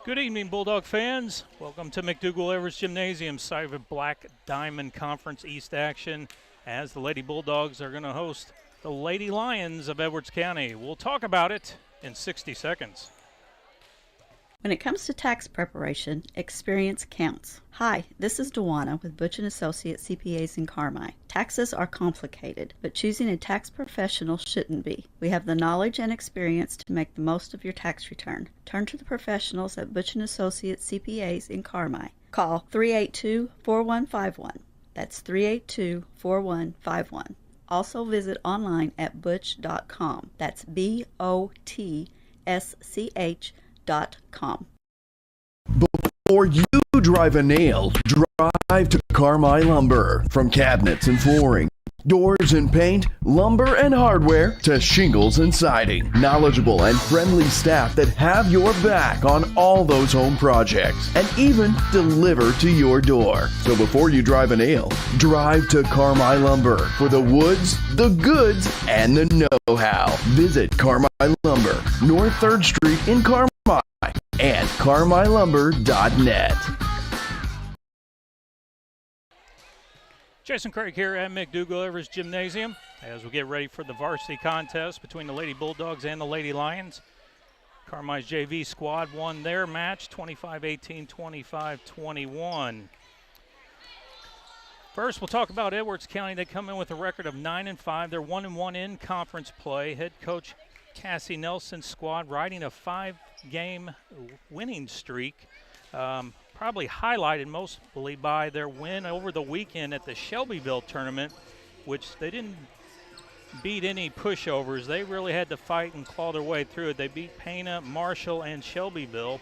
Good evening, Bulldog fans. Welcome to McDougall-Evers Gymnasium, site of Black Diamond Conference East action, as the Lady Bulldogs are going to host the Lady Lions of Edwards County. We'll talk about it in 60 seconds. When it comes to tax preparation, experience counts. Hi, this is Dewana with Butch & Associates CPAs in Carmi. Taxes are complicated, but choosing a tax professional shouldn't be. We have the knowledge and experience to make the most of your tax return. Turn to the professionals at Butch & Associates CPAs in Carmi. Call 382-4151. That's 382-4151. Also visit online at butch.com. That's BOTSCH.com. Before you drive a nail, drive to Carmi Lumber. From cabinets and flooring, doors and paint, lumber and hardware, to shingles and siding. Knowledgeable and friendly staff that have your back on all those home projects and even deliver to your door. So before you drive a nail, drive to Carmi Lumber for the woods, the goods, and the know-how. Visit Carmi Lumber, North 3rd Street in Carmi, and carmilumber.net. Jason Craig here at McDougall-Evers Gymnasium as we get ready for the varsity contest between the Lady Bulldogs and the Lady Lions. Carmi's JV squad won their match 25-18, 25-21. First, we'll talk about Edwards County. They come in with a record of 9-5. They're 1-1 in conference play. Head coach Cassie Nelson's squad riding a 5-game winning streak. Probably highlighted mostly by their win over the weekend at the Shelbyville tournament, which they didn't beat any pushovers. They really had to fight and claw their way through it. They beat Pana, Marshall, and Shelbyville.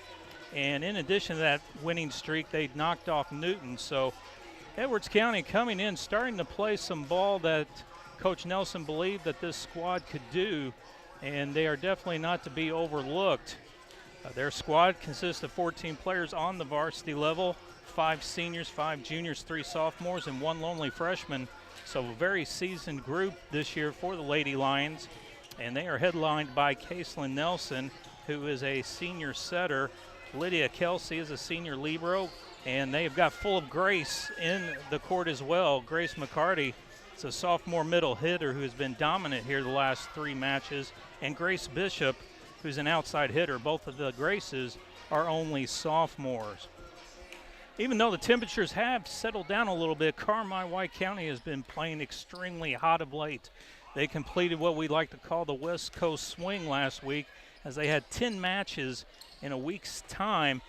And in addition to that winning streak, they knocked off Newton. So Edwards County coming in, starting to play some ball that Coach Nelson believed that this squad could do, and they are definitely not to be overlooked. Their squad consists of 14 players on the varsity level, 5 seniors, 5 juniors, 3 sophomores, and 1 lonely freshman. So a very seasoned group this year for the Lady Lions. And they are headlined by Caitlin Nelson, who is a senior setter. Lydia Kelsey is a senior libero. And they have got Full of Grace in the court as well. Grace McCarty is a sophomore middle hitter who has been dominant here the last 3 matches. And Grace Bishop, who's an outside hitter. Both of the Graces are only sophomores. Even though the temperatures have settled down a little bit, Carmi-White County has been playing extremely hot of late. They completed what we like to call the West Coast swing last week, as they had 10 matches in a week's time,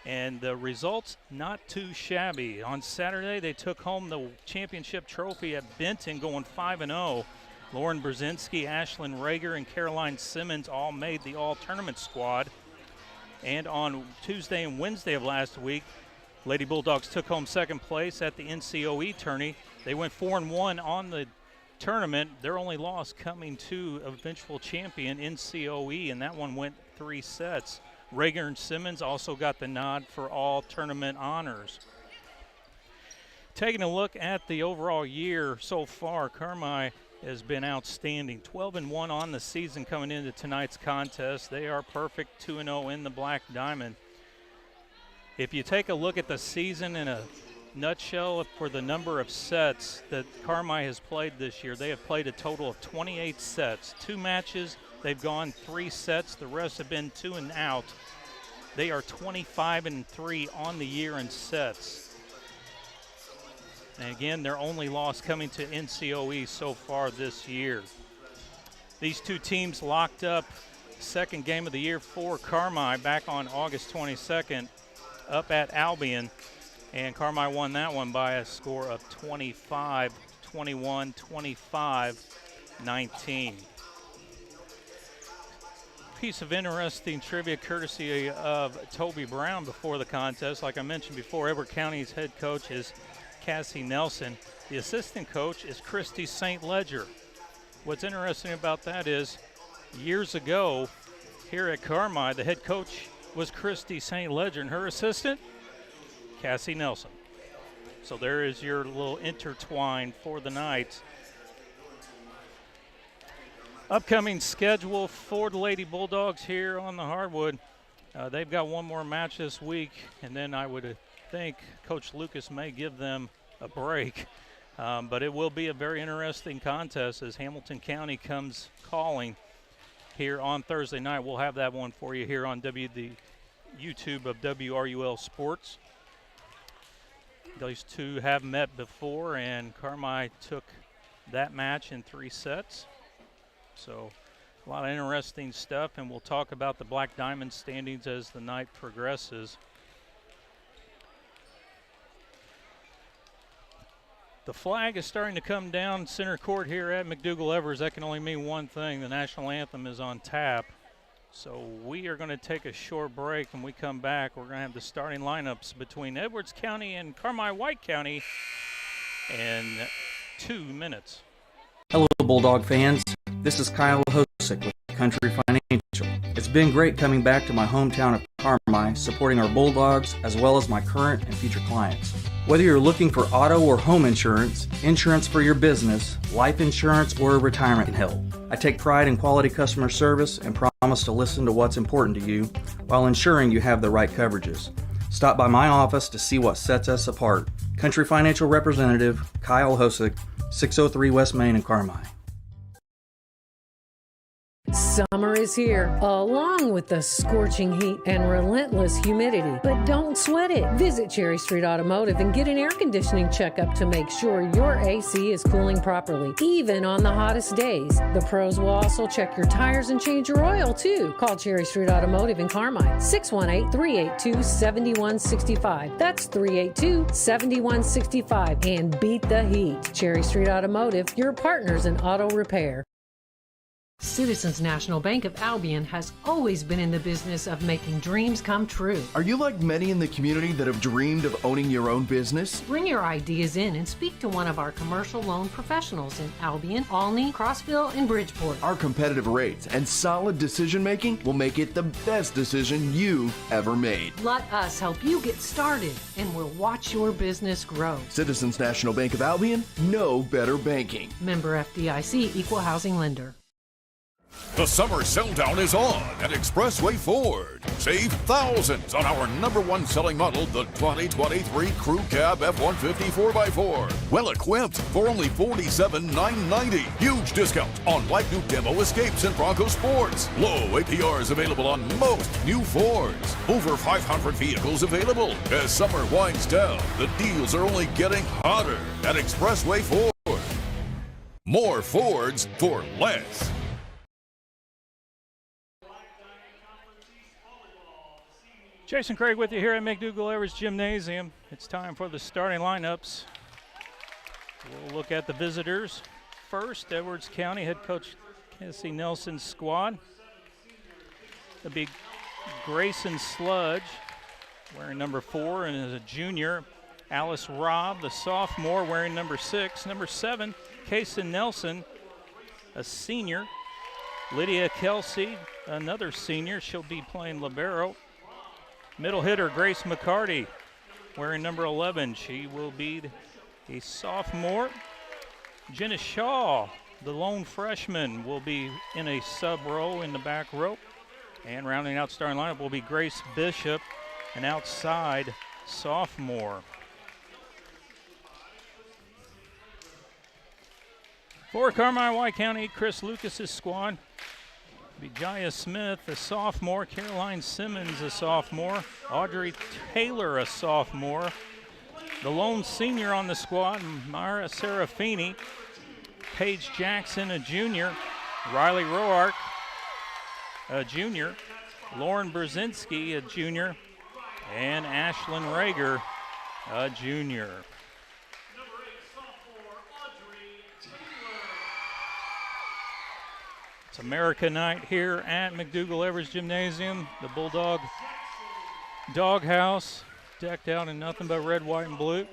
and the results not too shabby. On Saturday, they took home the championship trophy at Benton, going 5-0. Lauren Brzezinski, Ashlyn Rager, and Caroline Simmons all made the all-tournament squad. And on Tuesday and Wednesday of last week, Lady Bulldogs took home second place at the NCOE tourney. They went 4-1 on the tournament. Their only loss coming to eventual champion NCOE, and that one went 3 sets. Rager and Simmons also got the nod for all tournament honors. Taking a look at the overall year so far, Carmi has been outstanding. 12-1 on the season coming into tonight's contest. They are perfect 2-0 in the Black Diamond. If you take a look at the season in a nutshell for the number of sets that Carmi has played this year, they have played a total of 28 sets. 2 matches, they've gone 3 sets. The rest have been 2 and out. They are 25-3 on the year in sets. And again, their only loss coming to NCOE so far this year. These 2 teams locked up second game of the year for Carmi back on August 22nd up at Albion. And Carmi won that one by a score of 25-21, 25-19. Piece of interesting trivia courtesy of Toby Brown before the contest. Like I mentioned before, Edward County's head coach is Cassie Nelson. The assistant coach is Christy St. Ledger. What's interesting about that is years ago here at Carmi, the head coach was Christy St. Ledger, and her assistant, Cassie Nelson. So there is your little intertwine for the night. Upcoming schedule for the Lady Bulldogs here on the hardwood. They've got one more match this week, and then I would think Coach Lucas may give them a break. But it will be a very interesting contest as Hamilton County comes calling here on Thursday night. We'll have that one for you here on the YouTube of WRUL Sports. Those two have met before, and Carmi took that match in 3 sets. So a lot of interesting stuff, and we'll talk about the Black Diamond standings as the night progresses. The flag is starting to come down center court here at McDougall-Evers. That can only mean one thing. The national anthem is on tap. So we are going to take a short break. When we come back, we're going to have the starting lineups between Edwards County and Carmi-White County in 2 minutes. Hello, Bulldog fans. This is Kyle Hosick with Country Financial. It's been great coming back to my hometown of Carmi, supporting our Bulldogs as well as my current and future clients. Whether you're looking for auto or home insurance, insurance for your business, life insurance, or retirement help, I take pride in quality customer service and promise to listen to what's important to you while ensuring you have the right coverages. Stop by my office to see what sets us apart. Country Financial Representative Kyle Hosick, 603 West Main in Carmi. Summer is here, along with the scorching heat and relentless humidity. But don't sweat it. Visit Cherry Street Automotive and get an air conditioning checkup to make sure your AC is cooling properly, even on the hottest days. The pros will also check your tires and change your oil, too. Call Cherry Street Automotive in Carmine, 618-382-7165. That's 382-7165. And beat the heat. Cherry Street Automotive, your partners in auto repair. Citizens National Bank of Albion has always been in the business of making dreams come true. Are you like many in the community that have dreamed of owning your own business? Bring your ideas in and speak to one of our commercial loan professionals in Albion, Alney, Crossville, and Bridgeport. Our competitive rates and solid decision making will make it the best decision you've ever made. Let us help you get started, and we'll watch your business grow. Citizens National Bank of Albion, know better banking. Member FDIC, Equal Housing Lender. The summer sell-down is on at Expressway Ford. Save thousands on our #1 selling model, the 2023 Crew Cab F-150 4x4. Well equipped for only $47,990. Huge discounts on like new demo Escapes and Bronco Sports. Low APRs available on most new Fords. Over 500 vehicles available. As summer winds down, the deals are only getting hotter at Expressway Ford. More Fords for less. Jason Craig with you here at McDougall-Evers Gymnasium. It's time for the starting lineups. We'll look at the visitors. First, Edwards County head coach Cassie Nelson's squad. It'll be Grayson Sludge, wearing number 4 and is a junior. Alice Robb, the sophomore, wearing number 6. Number 7, Kason Nelson, a senior. Lydia Kelsey, another senior. She'll be playing libero. Middle hitter, Grace McCarty, wearing number 11. She will be a sophomore. Jenna Shaw, the lone freshman, will be in a sub row in the back row. And rounding out starting lineup will be Grace Bishop, an outside sophomore. For Carmi-White County, Chris Lucas's squad. Bijaya Smith, a sophomore. Caroline Simmons, a sophomore. Audrey Taylor, a sophomore. The lone senior on the squad, Myra Serafini. Paige Jackson, a junior. Riley Roark, a junior. Lauren Brzezinski, a junior. And Ashlyn Rager, a junior. It's America Night here at McDougall-Evers Gymnasium. The Bulldog Doghouse decked out in nothing but red, white, and blue.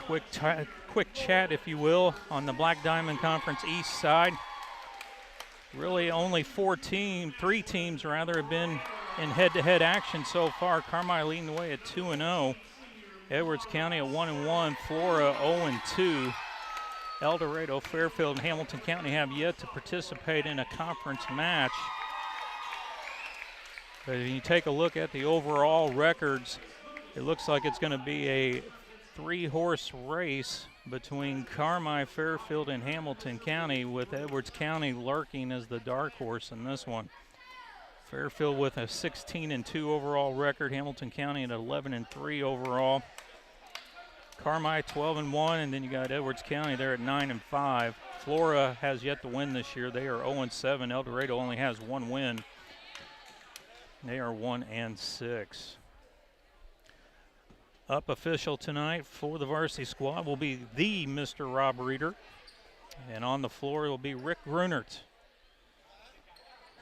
Quick chat, if you will, on the Black Diamond Conference East side. Really only 3 teams rather, have been in head-to-head action so far. Carmi leading the way at 2-0. Edwards County at 1-1, Flora 0-2. El Dorado, Fairfield, and Hamilton County have yet to participate in a conference match. But if you take a look at the overall records, it looks like it's going to be a 3-horse race between Carmi, Fairfield, and Hamilton County, with Edwards County lurking as the dark horse in this one. Fairfield with a 16-2 overall record, Hamilton County at 11-3 overall. Carmi 12-1, and then you got Edwards County there at 9-5. Flora has yet to win this year. They are 0-7. El Dorado only has 1 win. They are 1-6. Up official tonight for the varsity squad will be the Mr. Rob Reeder. And on the floor will be Rick Grunert,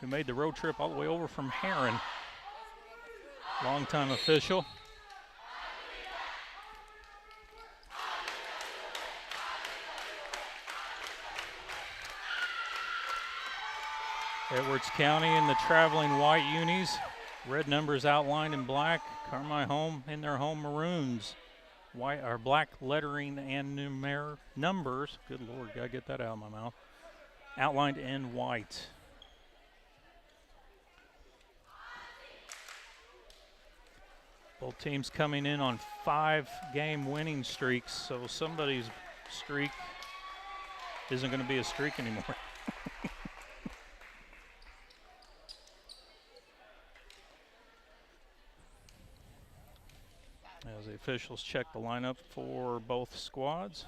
who made the road trip all the way over from Heron. Longtime official. Edwards County in the traveling white unis. Red numbers outlined in black. Carmi home in their home maroons. White or black lettering and numbers. Good Lord, gotta get that out of my mouth. Outlined in white. Both teams coming in on 5-game winning streaks, so somebody's streak isn't going to be a streak anymore. As the officials check the lineup for both squads.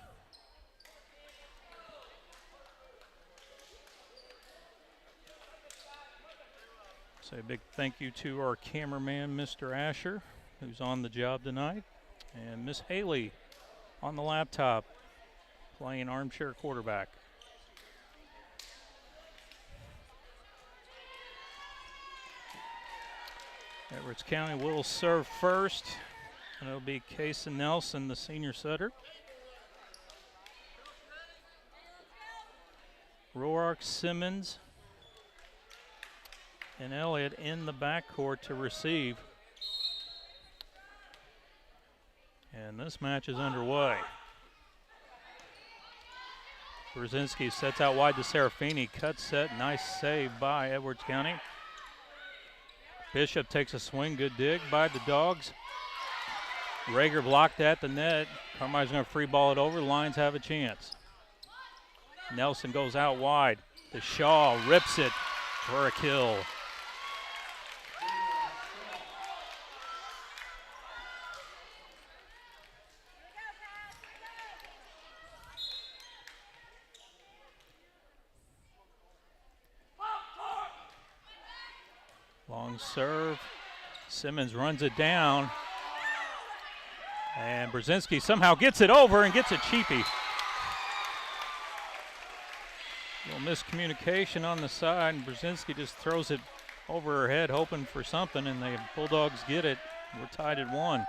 Say a big thank you to our cameraman, Mr. Asher, who's on the job tonight, and Miss Haley on the laptop playing armchair quarterback. Edwards County will serve first. And it'll be Case Nelson, the senior setter. Roark, Simmons, and Elliott in the backcourt to receive. And this match is underway. Brzezinski sets out wide to Serafini. Cut set, nice save by Edwards County. Bishop takes a swing, good dig by the Dogs. Rager blocked at the net. Carmi's going to free ball it over. The Lions have a chance. Nelson goes out wide. The Shaw rips it for a kill. Long serve. Simmons runs it down. And Brzezinski somehow gets it over and gets a cheapie. A little miscommunication on the side, and Brzezinski just throws it over her head hoping for something, and the Bulldogs get it. We're tied at 1.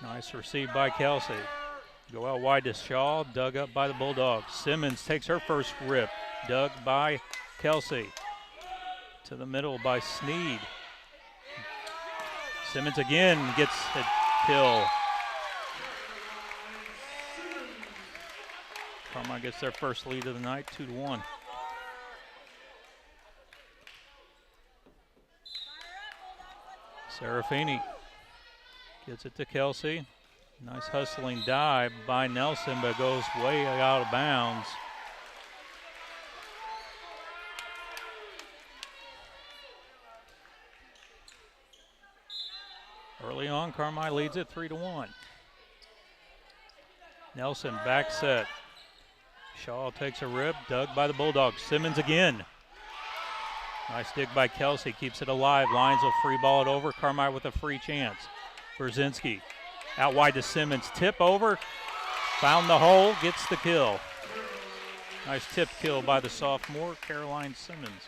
Nice receive by Kelsey. Go out wide to Shaw, dug up by the Bulldogs. Simmons takes her first rip, dug by Kelsey. To the middle by Sneed. Simmons again gets a kill. Carmi gets their first lead of the night, 2-1. Serafini gets it to Kelsey. Nice hustling dive by Nelson, but goes way out of bounds. Early on, Carmi leads it 3-1. Nelson back set. Shaw takes a rip, dug by the Bulldogs. Simmons again. Nice dig by Kelsey, keeps it alive. Lions will free ball it over. Carmi with a free chance. Brzezinski out wide to Simmons. Tip over, found the hole, gets the kill. Nice tip kill by the sophomore, Caroline Simmons.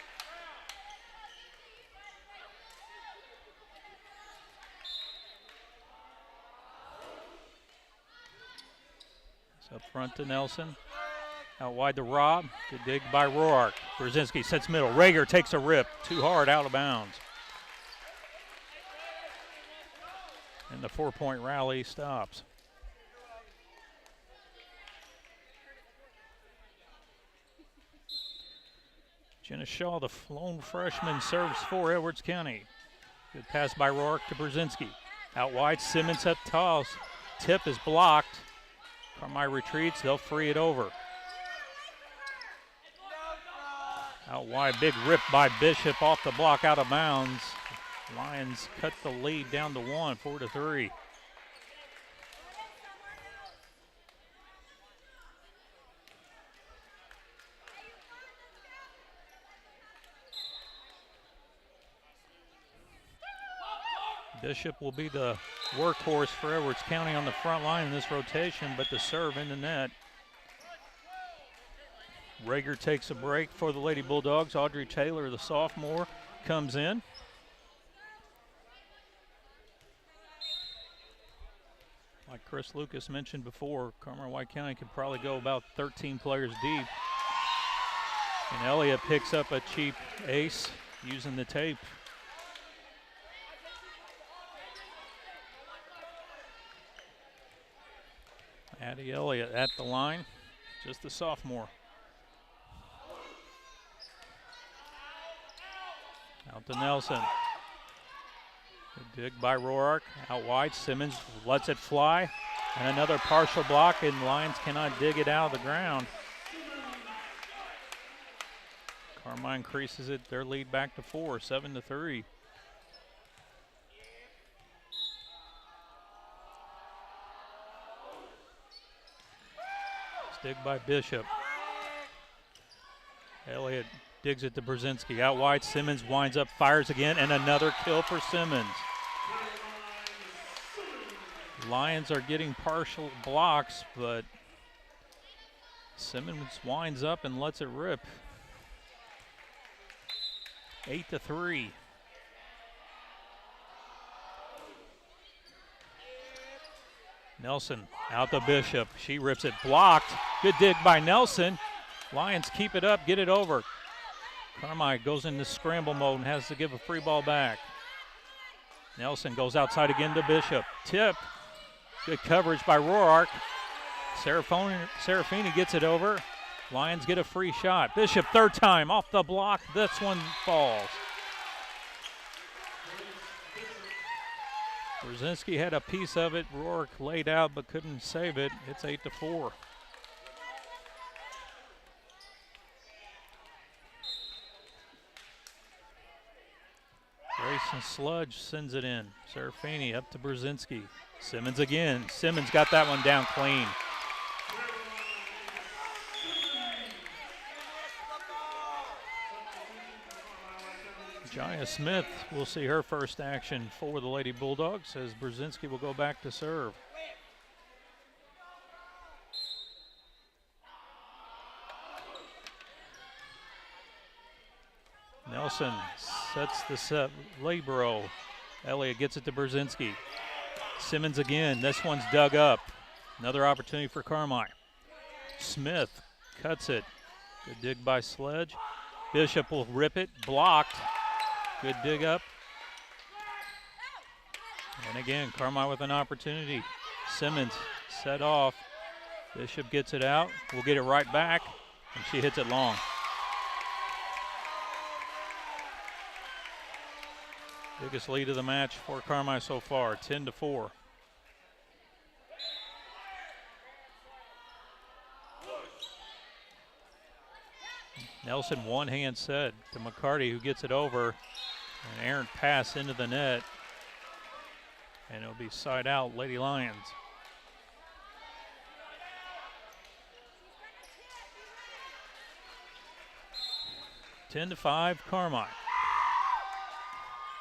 Up front to Nelson. Out wide to Rob. Good dig by Roark. Brzezinski sets middle. Rager takes a rip. Too hard, out of bounds. And the 4-point rally stops. Jenna Shaw, the lone freshman, serves for Edwards County. Good pass by Rourke to Brzezinski. Out wide, Simmons up toss. Tip is blocked. Carmi retreats, they'll free it over. Out wide, big rip by Bishop off the block, out of bounds. Lions cut the lead down to 1, 4-3. Bishop will be the workhorse for Edwards County on the front line in this rotation, but the serve in the net. Rager takes a break for the Lady Bulldogs. Audrey Taylor, the sophomore, comes in. Like Chris Lucas mentioned before, Carmi-White County could probably go about 13 players deep. And Elliott picks up a cheap ace using the tape. Addie Elliott at the line, just a sophomore. Out to Nelson. Good dig by Roark. Out wide, Simmons lets it fly. And another partial block, and Lions cannot dig it out of the ground. Carmi increases it, their lead back to 4, 7-3. Dig by Bishop. Elliott digs it to Brzezinski. Out wide, Simmons winds up, fires again, and another kill for Simmons. Lions are getting partial blocks, but Simmons winds up and lets it rip. 8-3. Nelson out to Bishop. She rips it, blocked. Good dig by Nelson. Lions keep it up, get it over. Carmi goes into scramble mode and has to give a free ball back. Nelson goes outside again to Bishop. Tip. Good coverage by Roark. Serafini gets it over. Lions get a free shot. Bishop, third time, off the block. This one falls. Brzezinski had a piece of it. Rourke laid out but couldn't save it. It's 8-4. Grayson Sludge sends it in. Serafini up to Brzezinski. Simmons again. Simmons got that one down clean. Jaya Smith will see her first action for the Lady Bulldogs as Brzezinski will go back to serve. Nelson sets the set. Libero. Elliott gets it to Brzezinski. Simmons again. This one's dug up. Another opportunity for Carmi. Smith cuts it. Good dig by Sledge. Bishop will rip it. Blocked. Good dig up. And again, Carmi with an opportunity. Simmons set off. Bishop gets it out. We'll get it right back. And she hits it long. Biggest lead of the match for Carmi so far, 10-4. Nelson one-hand set to McCarty, who gets it over. An errant pass into the net. And it'll be side out, Lady Lions. Ten to 5, Carmi.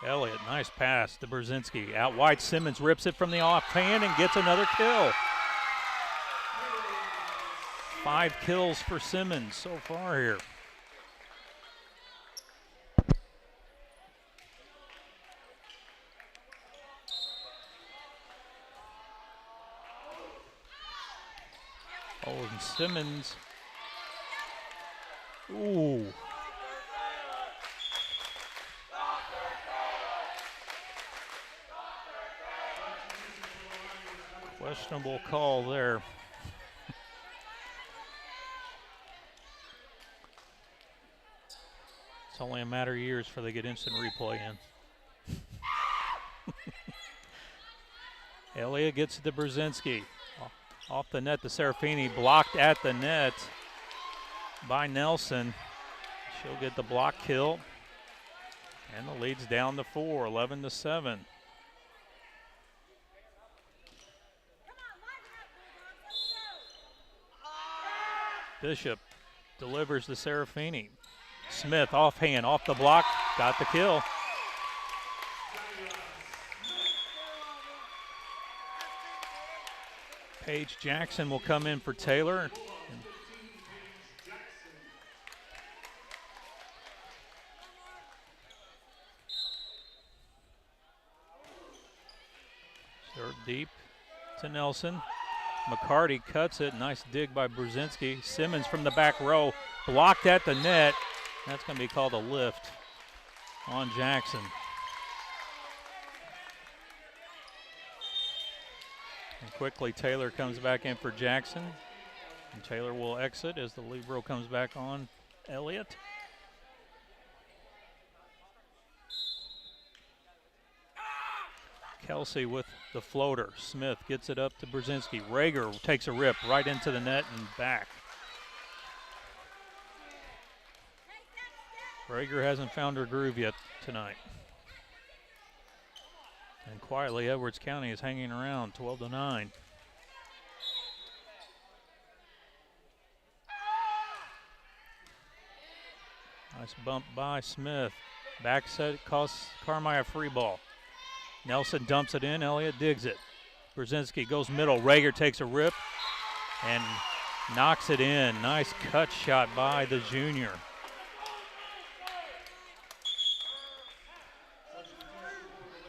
Elliott, nice pass to Brzezinski. Out wide, Simmons rips it from the offhand and gets another kill. 5 kills for Simmons so far here. Oh, and Simmons. Ooh. Questionable call there. It's only a matter of years before they get instant replay in. Elliott gets it to Brzezinski. Off the net to Serafini, blocked at the net by Nelson. She'll get the block kill. And the lead's down to 4, 11-7. Bishop delivers to Serafini. Smith offhand, off the block, got the kill. Paige Jackson will come in for Taylor. Serve deep to Nelson. McCarty cuts it. Nice dig by Brzezinski. Simmons from the back row, blocked at the net. That's going to be called a lift on Jackson. And quickly Taylor comes back in for Jackson. And Taylor will exit as the libero comes back on Elliott. Kelsey with the floater. Smith gets it up to Brzezinski. Rager takes a rip right into the net and back. Rager hasn't found her groove yet tonight. And quietly, Edwards County is hanging around, 12-9. Nice bump by Smith. Back set costs Carmi a free ball. Nelson dumps it in. Elliott digs it. Brzezinski goes middle. Rager takes a rip and knocks it in. Nice cut shot by the junior.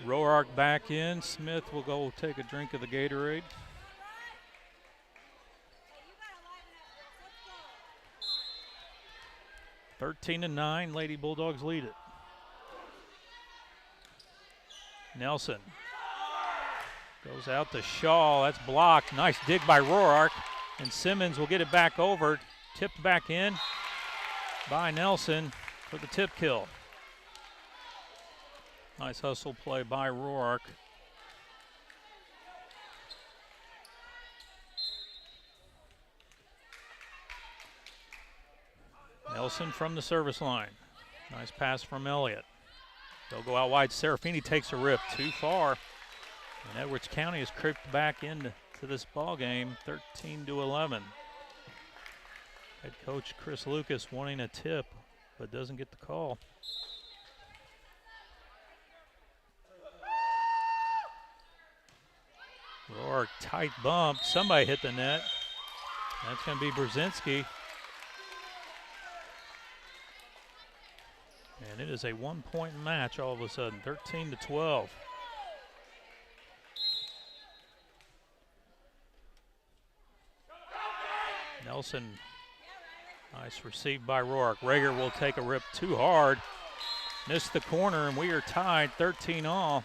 Roark back in. Smith will go take a drink of the Gatorade. (13-9). Lady Bulldogs lead it. Nelson goes out to Shaw. That's blocked. Nice dig by Roark. And Simmons will get it back over. Tipped back in by Nelson for the tip kill. Nice hustle play by Roark. Nelson from the service line. Nice pass from Elliott. They'll go out wide. Serafini takes a rip too far. And Edwards County has crept back into this ball game, 13-11. Head coach Chris Lucas wanting a tip, but doesn't get the call. Roark, tight bump. Somebody hit the net. That's going to be Brzezinski. And it is a one-point match all of a sudden, 13-12. Nelson, nice received by Roark. Rager will take a rip too hard. Missed the corner, and we are tied 13-all.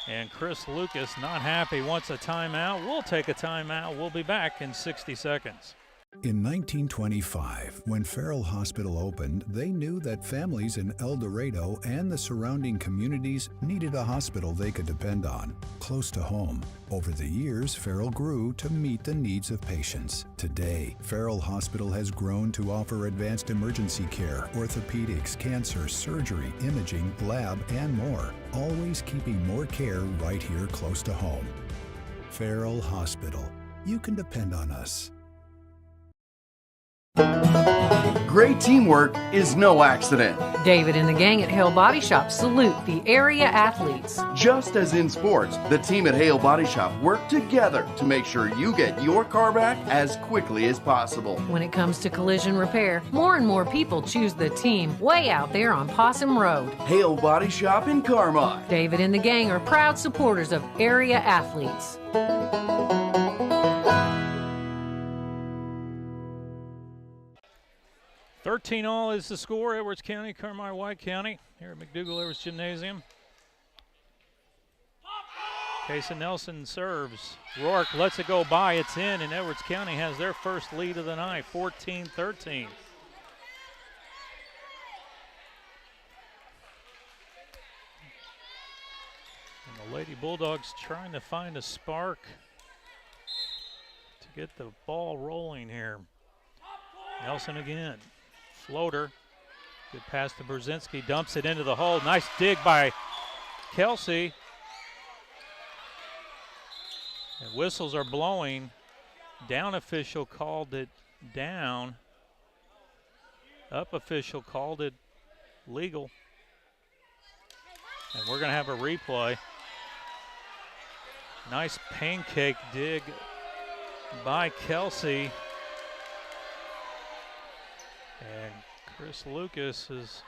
And Chris Lucas not happy, wants a timeout. We'll take a timeout. We'll be back in 60 seconds. In 1925, when Farrell Hospital opened, they knew that families in El Dorado and the surrounding communities needed a hospital they could depend on, close to home. Over the years, Farrell grew to meet the needs of patients. Today, Farrell Hospital has grown to offer advanced emergency care, orthopedics, cancer, surgery, imaging, lab, and more, always keeping more care right here close to home. Farrell Hospital. You can depend on us. Great teamwork is no accident. David and the gang at Hale Body Shop salute the area athletes. Just as in sports, the team at Hale Body Shop work together to make sure you get your car back as quickly as possible. When it comes to collision repair, more and more people choose the team way out there on Possum Road. Hale Body Shop in Carmi. David and the gang are proud supporters of area athletes. 13-all is the score. Edwards County, Carmi, White County, here at McDougall Edwards Gymnasium. Casey Nelson serves. Rourke lets it go by. It's in, and Edwards County has their first lead of the night, 14-13. And the Lady Bulldogs trying to find a spark to get the ball rolling here. Nelson again. Floater. Good pass to Brzezinski. Dumps it into the hole. Nice dig by Kelsey. And whistles are blowing. Down official called it down. Up official called it legal. And we're going to have a replay. Nice pancake dig by Kelsey. And Chris Lucas is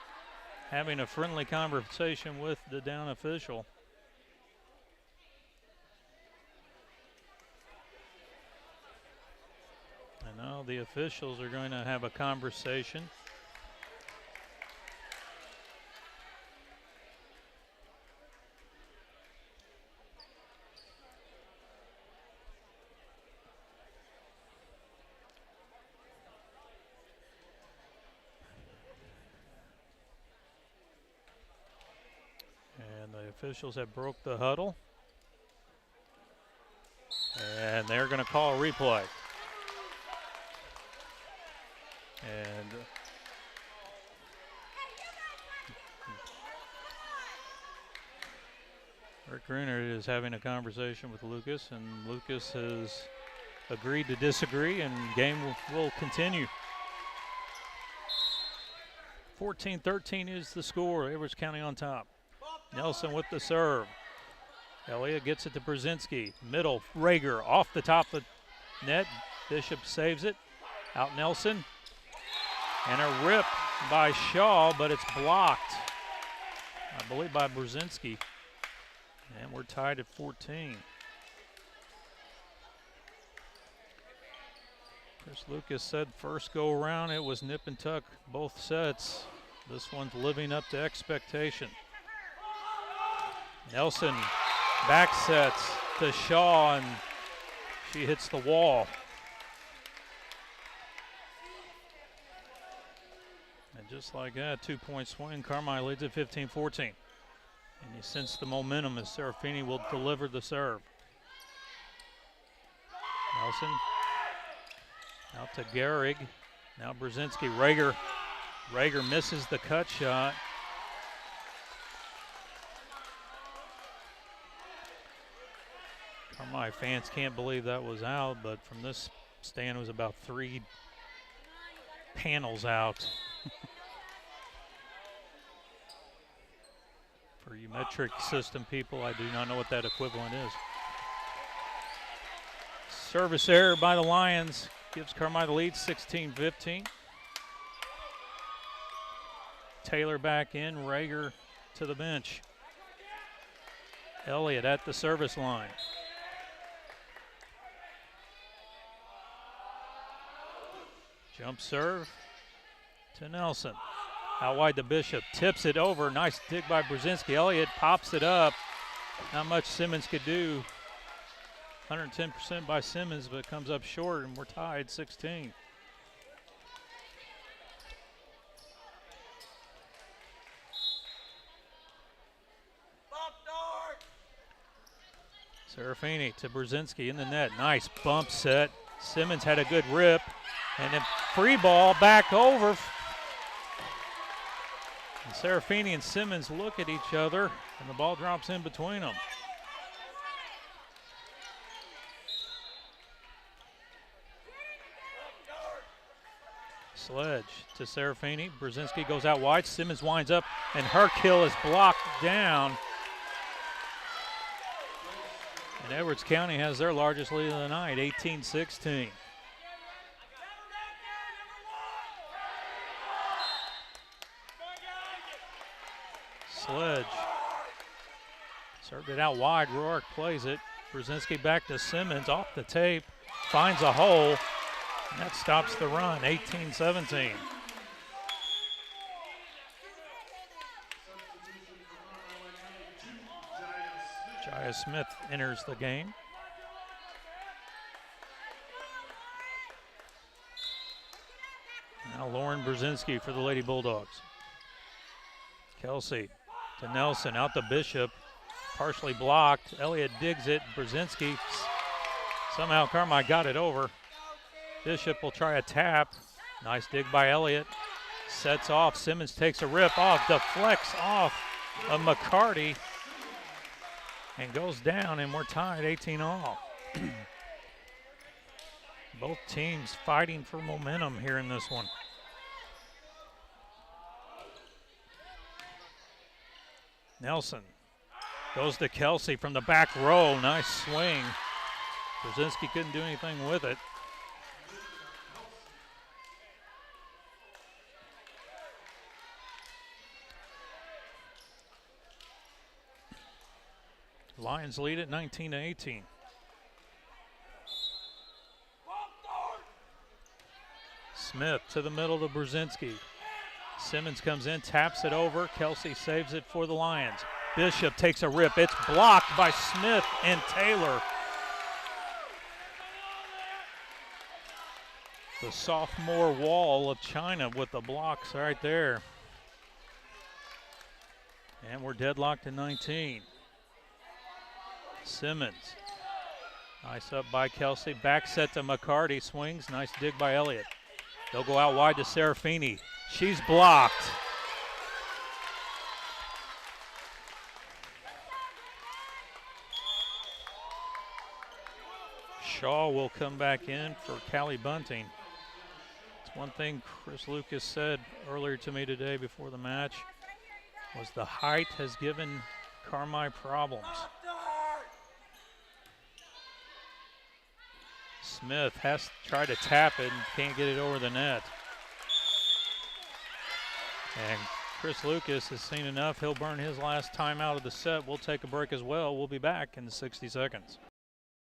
having a friendly conversation with the down official. And now the officials are going to have a conversation. And the officials have broke the huddle. And they're going to call a replay. And Rick Gruner is having a conversation with Lucas, and Lucas has agreed to disagree, and game will continue. 14-13 is the score. Edwards County on top. Nelson with the serve. Elliott gets it to Brzezinski. Middle, Rager off the top of the net. Bishop saves it. Out Nelson. And a rip by Shaw, but it's blocked, I believe, by Brzezinski. And we're tied at 14. Chris Lucas said first go around it was nip and tuck both sets. This one's living up to expectation. Nelson back sets to Shaw, and she hits the wall. And just like that, 2-point swing, Carmi leads at 15-14. And you sense the momentum as Serafini will deliver the serve. Nelson out to Gehrig. Now Brzezinski. Rager misses the cut shot. Carmi fans can't believe that was out, but from this stand it was about 3 panels out. For you metric system people, I do not know what that equivalent is. Service error by the Lions gives Carmi the lead, 16-15. Taylor back in, Rager to the bench. Elliott at the service line. Jump serve to Nelson. Out wide to Bishop, tips it over. Nice dig by Brzezinski. Elliott pops it up. Not much Simmons could do. 110% by Simmons, but comes up short, and we're tied 16. Serafini to Brzezinski in the net. Nice bump set. Simmons had a good rip. And then free ball back over. And Serafini and Simmons look at each other, and the ball drops in between them. Sledge to Serafini. Brzezinski goes out wide. Simmons winds up, and her kill is blocked down. And Edwards County has their largest lead of the night, 18-16. Sledge served it out wide. Rourke plays it. Brzezinski back to Simmons off the tape. Finds a hole. And that stops the run, 18-17. Jaya Smith enters the game. Now Lauren Brzezinski for the Lady Bulldogs. Kelsey to Nelson, out to Bishop. Partially blocked. Elliott digs it. Brzezinski. Somehow Carmi got it over. Bishop will try a tap. Nice dig by Elliott. Sets off. Simmons takes a rip off. Deflects off of McCarty. And goes down, and we're tied 18 all. Both teams fighting for momentum here in this one. Nelson goes to Kelsey from the back row. Nice swing. Brzezinski couldn't do anything with it. Lions lead at 19-18. Smith to the middle to Brzezinski. Simmons comes in, taps it over. Kelsey saves it for the Lions. Bishop takes a rip. It's blocked by Smith and Taylor. The sophomore wall of China with the blocks right there. And we're deadlocked at 19. Simmons. Nice up by Kelsey. Back set to McCarty. Swings. Nice dig by Elliott. They'll go out wide to Serafini. She's blocked. Shaw will come back in for Callie Bunting. It's one thing Chris Lucas said earlier to me today before the match was the height has given Carmi problems. Smith has tried to tap it and can't get it over the net. And Chris Lucas has seen enough. He'll burn his last time out of the set. We'll take a break as well. We'll be back in 60 seconds.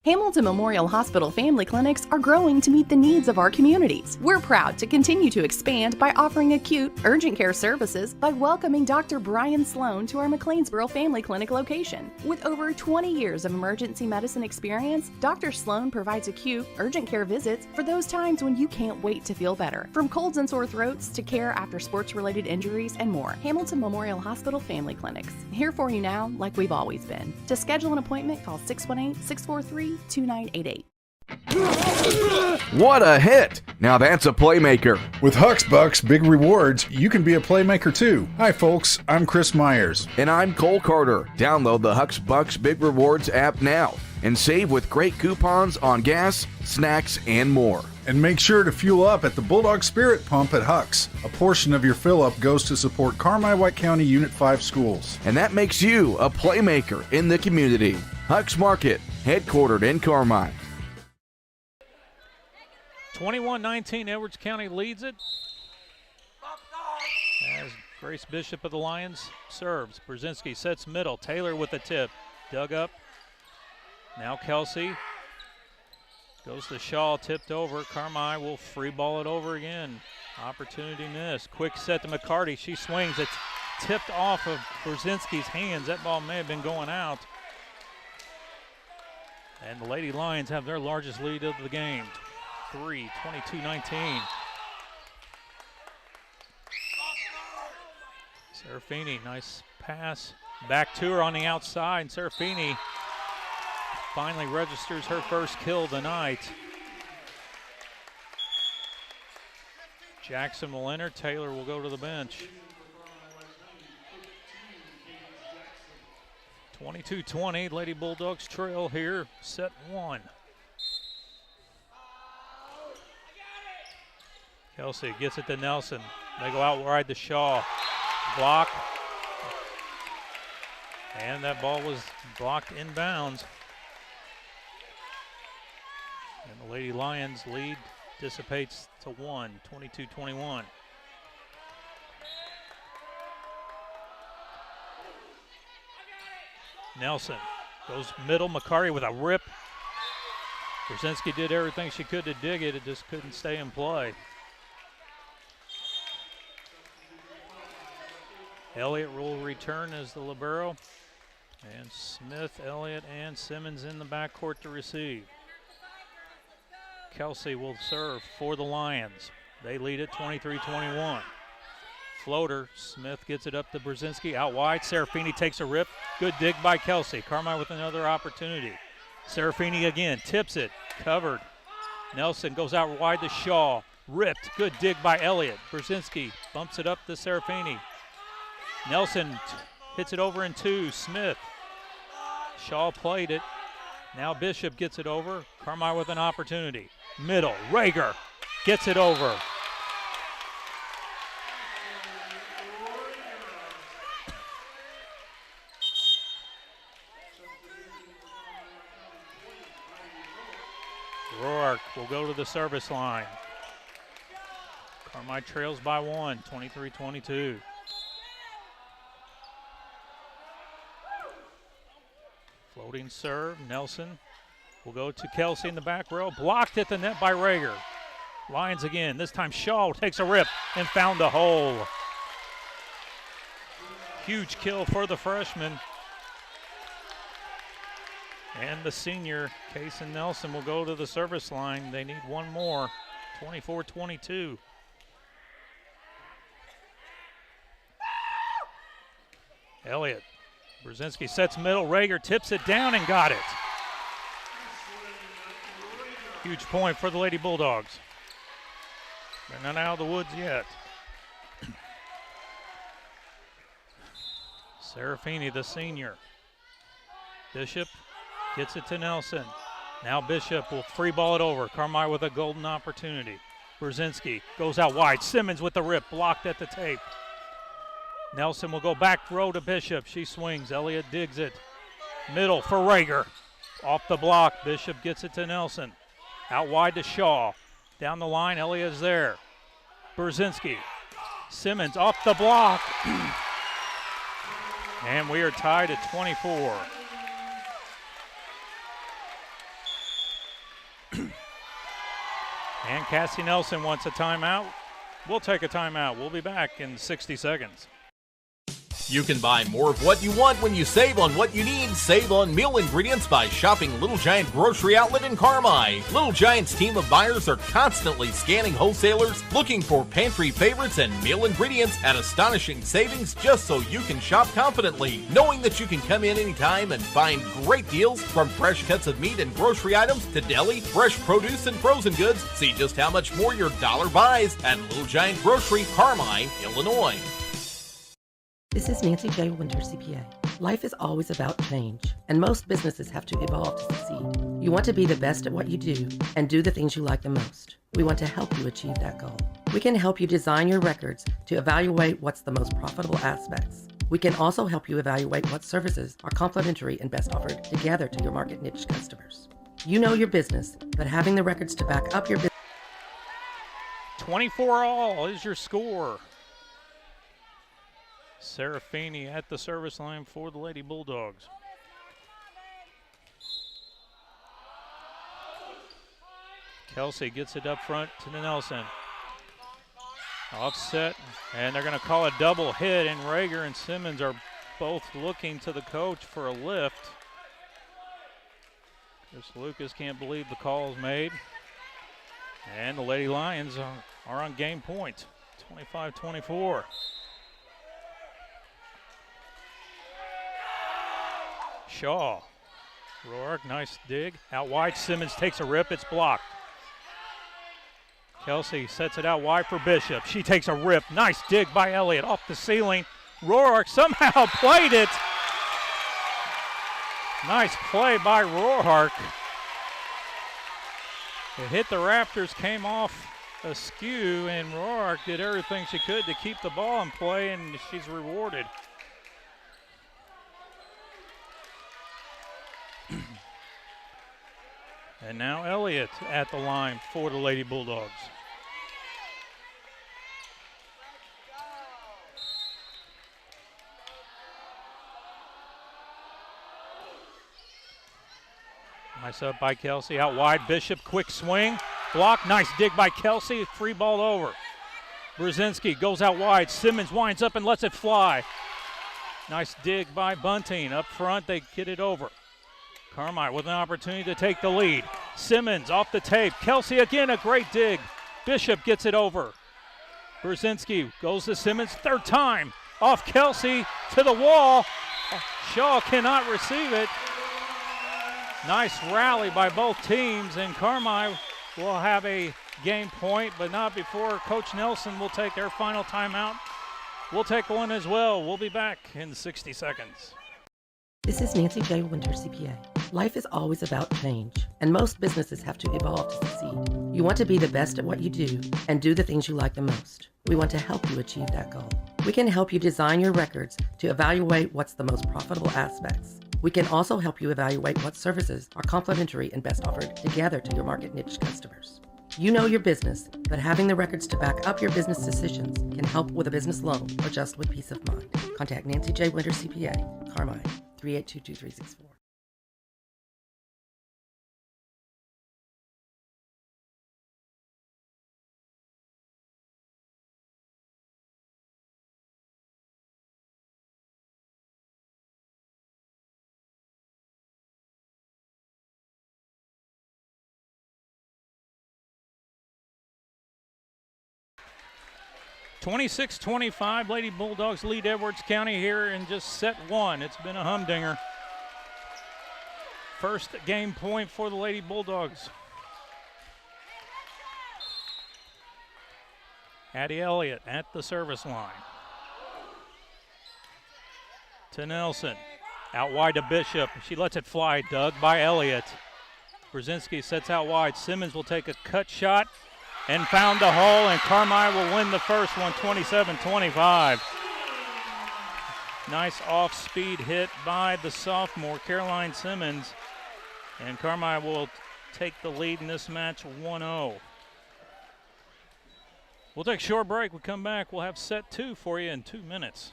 Hamilton Memorial Hospital family clinics are growing to meet the needs of our communities. We're proud to continue to expand by offering acute, urgent care services by welcoming Dr. Brian Sloan to our McLeansboro Family Clinic location. With over 20 years of emergency medicine experience, Dr. Sloan provides acute, urgent care visits for those times when you can't wait to feel better. From colds and sore throats to care after sports-related injuries and more. Hamilton Memorial Hospital Family Clinics. Here for you now, like we've always been. To schedule an appointment, call 618-643-2988. What a hit! Now that's a playmaker. With Huck's Bucks Big Rewards, you can be a playmaker too. Hi folks, I'm Chris Myers. And I'm Cole Carter. Download the Huck's Bucks Big Rewards app now and save with great coupons on gas, snacks, and more. And make sure to fuel up at the Bulldog Spirit Pump at Huck's. A portion of your fill-up goes to support Carmi-White County Unit 5 schools. And that makes you a playmaker in the community. Huck's Market, headquartered in Carmi. 21-19, Edwards County leads it. As Grace Bishop of the Lions serves. Brzezinski sets middle. Taylor with the tip. Dug up. Now Kelsey. Goes to Shaw, tipped over. Carmi will free ball it over again. Opportunity missed. Quick set to McCarty. She swings. It's tipped off of Brzezinski's hands. That ball may have been going out. And the Lady Lions have their largest lead of the game. 22-19. Serafini, nice pass. Back to her on the outside. And Serafini finally registers her first kill of the night. Jackson will enter. Taylor will go to the bench. 22-20, Lady Bulldogs trail here, set one. Kelsey gets it to Nelson. They go out wide to Shaw. Block. And that ball was blocked inbounds. And the Lady Lions lead dissipates to 1, 22-21. Nelson goes middle. McCarty with a rip. Brzezinski did everything she could to dig it. It just couldn't stay in play. Elliott will return as the libero. And Smith, Elliott, and Simmons in the backcourt to receive. Kelsey will serve for the Lions. They lead it 23-21. Floater, Smith gets it up to Brzezinski, out wide. Serafini takes a rip. Good dig by Kelsey. Carmi with another opportunity. Serafini again, tips it, covered. Nelson goes out wide to Shaw. Ripped, good dig by Elliott. Brzezinski bumps it up to Serafini. Nelson hits it over in two. Smith. Shaw played it. Now Bishop gets it over. Carmi with an opportunity. Middle, Rager gets it over. Roark will go to the service line. Carmi trails by one, 23-22. Floating serve, Nelson will go to Kelsey in the back row. Blocked at the net by Rager. Lions again, this time Shaw takes a rip and found the hole. Huge kill for the freshman. And the senior, Kaysen Nelson, will go to the service line. They need one more, 24-22. Elliott, Brzezinski sets middle. Rager tips it down and got it. Huge point for the Lady Bulldogs. They're not out of the woods yet. Serafini, the senior. Bishop gets it to Nelson. Now Bishop will free ball it over. Carmi with a golden opportunity. Brzezinski goes out wide. Simmons with the rip, blocked at the tape. Nelson will go back row to Bishop. She swings. Elliott digs it. Middle for Rager. Off the block. Bishop gets it to Nelson. Out wide to Shaw. Down the line, Elliott is there. Brzezinski. Simmons off the block. And we are tied at 24. And Cassie Nelson wants a timeout. We'll take a timeout. We'll be back in 60 seconds. You can buy more of what you want when you save on what you need. Save on meal ingredients by shopping Little Giant Grocery Outlet in Carmi. Little Giant's team of buyers are constantly scanning wholesalers, looking for pantry favorites and meal ingredients at astonishing savings just so you can shop confidently, knowing that you can come in anytime and find great deals from fresh cuts of meat and grocery items to deli, fresh produce, and frozen goods. See just how much more your dollar buys at Little Giant Grocery, Carmi, Illinois. This is Nancy J. Winter, CPA. Life is always about change, and most businesses have to evolve to succeed. You want to be the best at what you do and do the things you like the most. We want to help you achieve that goal. We can help you design your records to evaluate what's the most profitable aspects. We can also help you evaluate what services are complementary and best offered together to your market niche customers. You know your business, but having the records to back up your business. 24 all is your score. Serafini at the service line for the Lady Bulldogs. Kelsey gets it up front to Nelson. Offset, and they're going to call a double hit, and Rager and Simmons are both looking to the coach for a lift. Chris Lucas can't believe the call is made. And the Lady Lions are on game point, 25-24. Shaw. Roark, nice dig. Out wide, Simmons takes a rip. It's blocked. Kelsey sets it out wide for Bishop. She takes a rip. Nice dig by Elliott off the ceiling. Roark somehow played it. Nice play by Roark. It hit the rafters, came off askew, and Roark did everything she could to keep the ball in play, and she's rewarded. And now Elliott at the line for the Lady Bulldogs. Nice up by Kelsey, out wide, Bishop, quick swing, block, nice dig by Kelsey, free ball over. Brzezinski goes out wide, Simmons winds up and lets it fly. Nice dig by Bunting. Up front, they get it over. Carmi with an opportunity to take the lead. Simmons off the tape. Kelsey again, a great dig. Bishop gets it over. Brzezinski goes to Simmons, third time. Off Kelsey to the wall. Shaw cannot receive it. Nice rally by both teams, and Carmi will have a game point, but not before Coach Nelson will take their final timeout. We'll take one as well. We'll be back in 60 seconds. This is Nancy J. Winter, CPA. Life is always about change, and most businesses have to evolve to succeed. You want to be the best at what you do and do the things you like the most. We want to help you achieve that goal. We can help you design your records to evaluate what's the most profitable aspects. We can also help you evaluate what services are complementary and best offered together to your market niche customers. You know your business, but having the records to back up your business decisions can help with a business loan or just with peace of mind. Contact Nancy J. Winter, CPA, Carmi, 382-2364. (26-25), Lady Bulldogs lead Edwards County here in just set one. It's been a humdinger. First game point for the Lady Bulldogs. Addie Elliott at the service line. To Nelson. Out wide to Bishop. She lets it fly, dug by Elliott. Brzezinski sets out wide. Simmons will take a cut shot and found the hole, and Carmi will win the first one, 27-25. Nice off-speed hit by the sophomore, Caroline Simmons, and Carmi will take the lead in this match 1-0. We'll take a short break. We come back, we'll have set two for you in 2 minutes.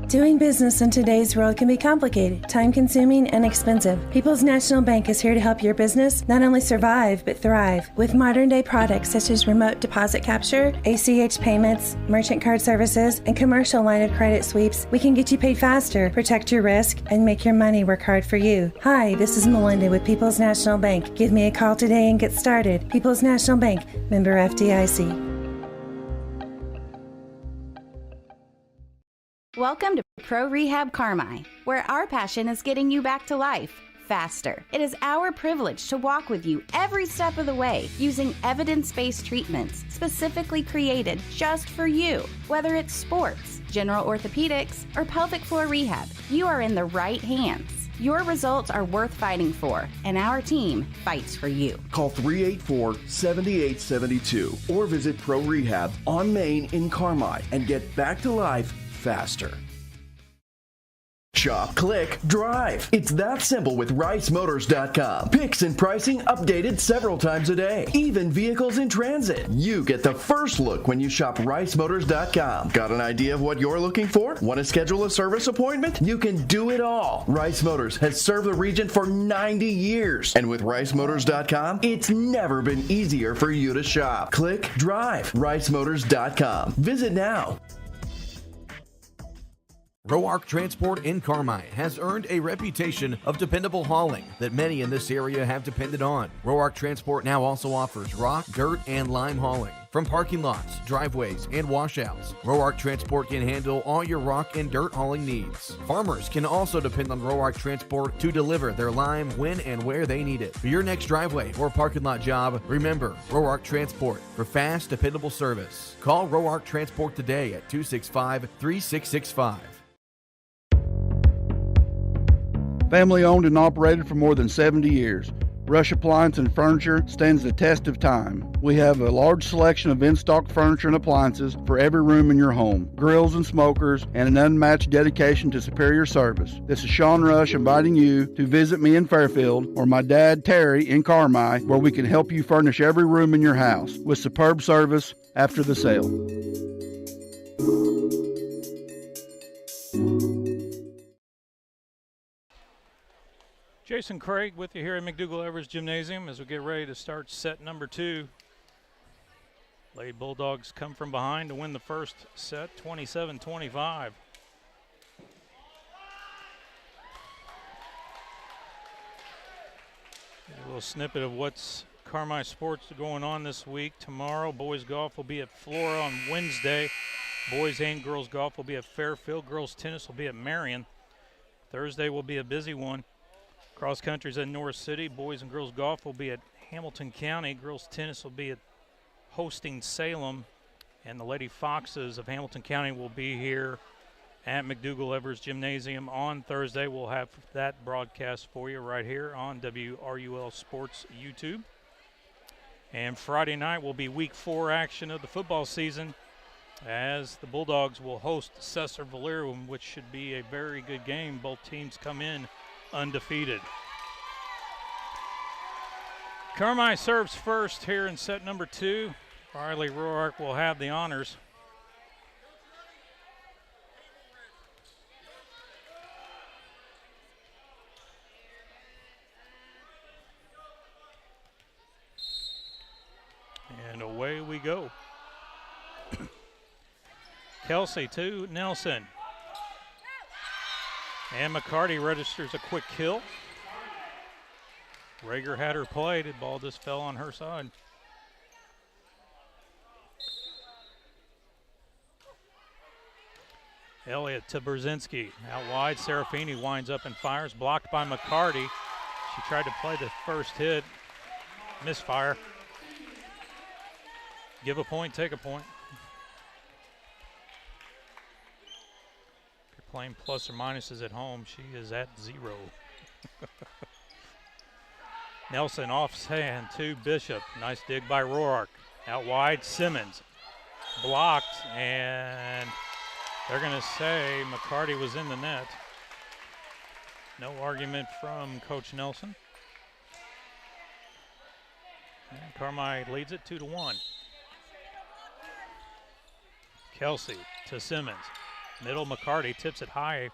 Doing business in today's world can be complicated, time-consuming, and expensive. People's National Bank is here to help your business not only survive, but thrive. With modern-day products such as remote deposit capture, ACH payments, merchant card services, and commercial line of credit sweeps, we can get you paid faster, protect your risk, and make your money work hard for you. Hi, this is Melinda with People's National Bank. Give me a call today and get started. People's National Bank, member FDIC. Welcome to Pro Rehab Carmi, where our passion is getting you back to life faster. It is our privilege to walk with you every step of the way using evidence-based treatments specifically created just for you. Whether it's sports, general orthopedics, or pelvic floor rehab, you are in the right hands. Your results are worth fighting for, and our team fights for you. Call 384-7872 or visit Pro Rehab on Main in Carmi and get back to life faster. Shop, click, drive. It's that simple with RiceMotors.com. Picks and pricing updated several times a day. Even vehicles in transit. You get the first look when you shop RiceMotors.com. Got an idea of what you're looking for? Want to schedule a service appointment? You can do it all. Rice Motors has served the region for 90 years. And with RiceMotors.com, it's never been easier for you to shop. Click, drive. RiceMotors.com. Visit now. Roark Transport in Carmi has earned a reputation of dependable hauling that many in this area have depended on. Roark Transport now also offers rock, dirt, and lime hauling from parking lots, driveways, and washouts. Roark Transport can handle all your rock and dirt hauling needs. Farmers can also depend on Roark Transport to deliver their lime when and where they need it. For your next driveway or parking lot job, remember Roark Transport for fast, dependable service. Call Roark Transport today at 265-3665. Family owned and operated for more than 70 years. Rush Appliance and Furniture stands the test of time. We have a large selection of in-stock furniture and appliances for every room in your home, grills and smokers, and an unmatched dedication to superior service. This is Sean Rush inviting you to visit me in Fairfield or my dad Terry in Carmi, where we can help you furnish every room in your house with superb service after the sale. Jason Craig with you here at McDougall Evers Gymnasium as we get ready to start set number two. Lady Bulldogs come from behind to win the first set, 27-25. A little snippet of what's Carmi sports going on this week. Tomorrow, boys golf will be at Flora. On Wednesday, boys and girls golf will be at Fairfield. Girls tennis will be at Marion. Thursday will be a busy one. Cross country's at North City. Boys and girls golf will be at Hamilton County. Girls tennis will be at hosting Salem. And the Lady Foxes of Hamilton County will be here at McDougal Evers Gymnasium on Thursday. We'll have that broadcast for you right here on WRUL Sports YouTube. And Friday night will be week 4 action of the football season as the Bulldogs will host Cesar Valero, which should be a very good game. Both teams come in undefeated. Carmi serves first here in set number 2. Riley Roark will have the honors. And away we go. Kelsey to Nelson. And McCarty registers a quick kill. Rager had her played. The ball just fell on her side. Elliott to Brzezinski. Out wide, Serafini winds up and fires. Blocked by McCarty. She tried to play the first hit. Misfire. Give a point, take a point. If you're playing plus or minuses at home, she is at 0. Nelson offhand to Bishop. Nice dig by Roark. Out wide, Simmons. Blocked, and they're going to say McCarty was in the net. No argument from Coach Nelson. And Carmi leads it 2-1. Kelsey to Simmons. Middle, McCarty tips it high.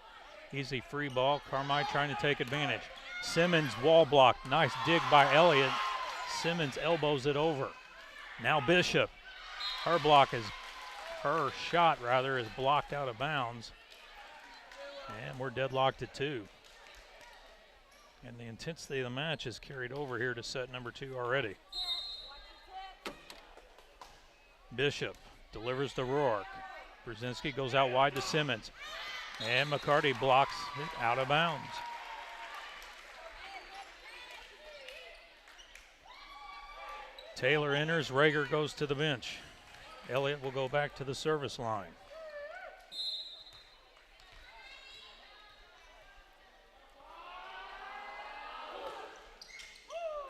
Easy free ball. Carmi trying to take advantage. Simmons wall block. Nice dig by Elliott. Simmons elbows it over. Now Bishop. Her shot is blocked out of bounds. And we're deadlocked at 2. And the intensity of the match is carried over here to set number 2 already. Bishop delivers to Roark. Brzezinski goes out wide to Simmons. And McCarty blocks it out of bounds. Taylor enters. Rager goes to the bench. Elliott will go back to the service line.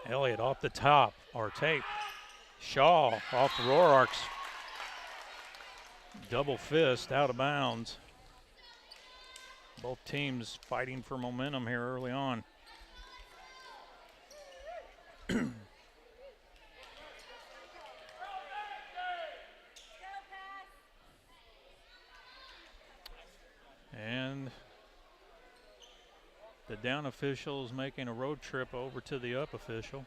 Elliott off the top, or tape. Shaw off Roark's double fist out of bounds. Both teams fighting for momentum here early on. And the down official is making a road trip over to the up official.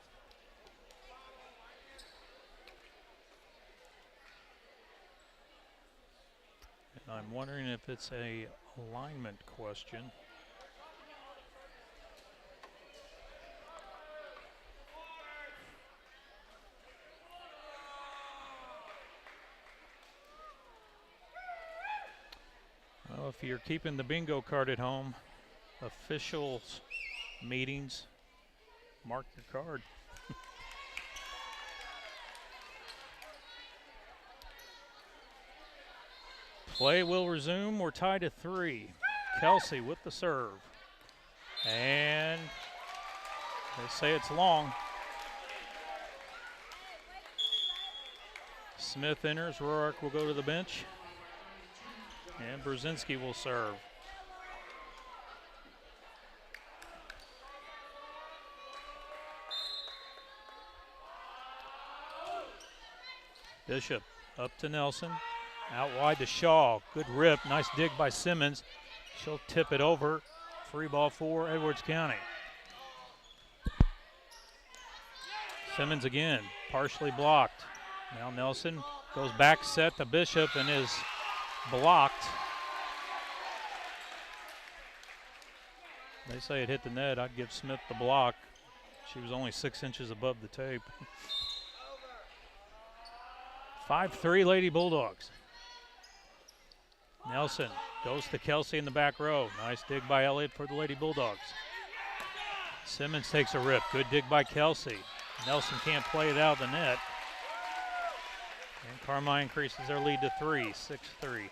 And I'm wondering if it's a alignment question. Well, if you're keeping the bingo card at home, officials meetings, mark your card. Play will resume. We're tied at 3. Kelsey with the serve. And they say it's long. Smith enters. Roark will go to the bench. And Brzezinski will serve. Bishop up to Nelson. Out wide to Shaw. Good rip. Nice dig by Simmons. She'll tip it over. Free ball for Edwards County. Simmons again. Partially blocked. Now Nelson Goes back set to Bishop and is blocked. They say it hit the net. I'd give Smith the block. She was only 6 inches above the tape. 5-3 Lady Bulldogs. Nelson goes to Kelsey in the back row. Nice dig by Elliott for the Lady Bulldogs. Simmons takes a rip. Good dig by Kelsey. Nelson can't play it out of the net. And Carmi increases their lead to 3, 6-3.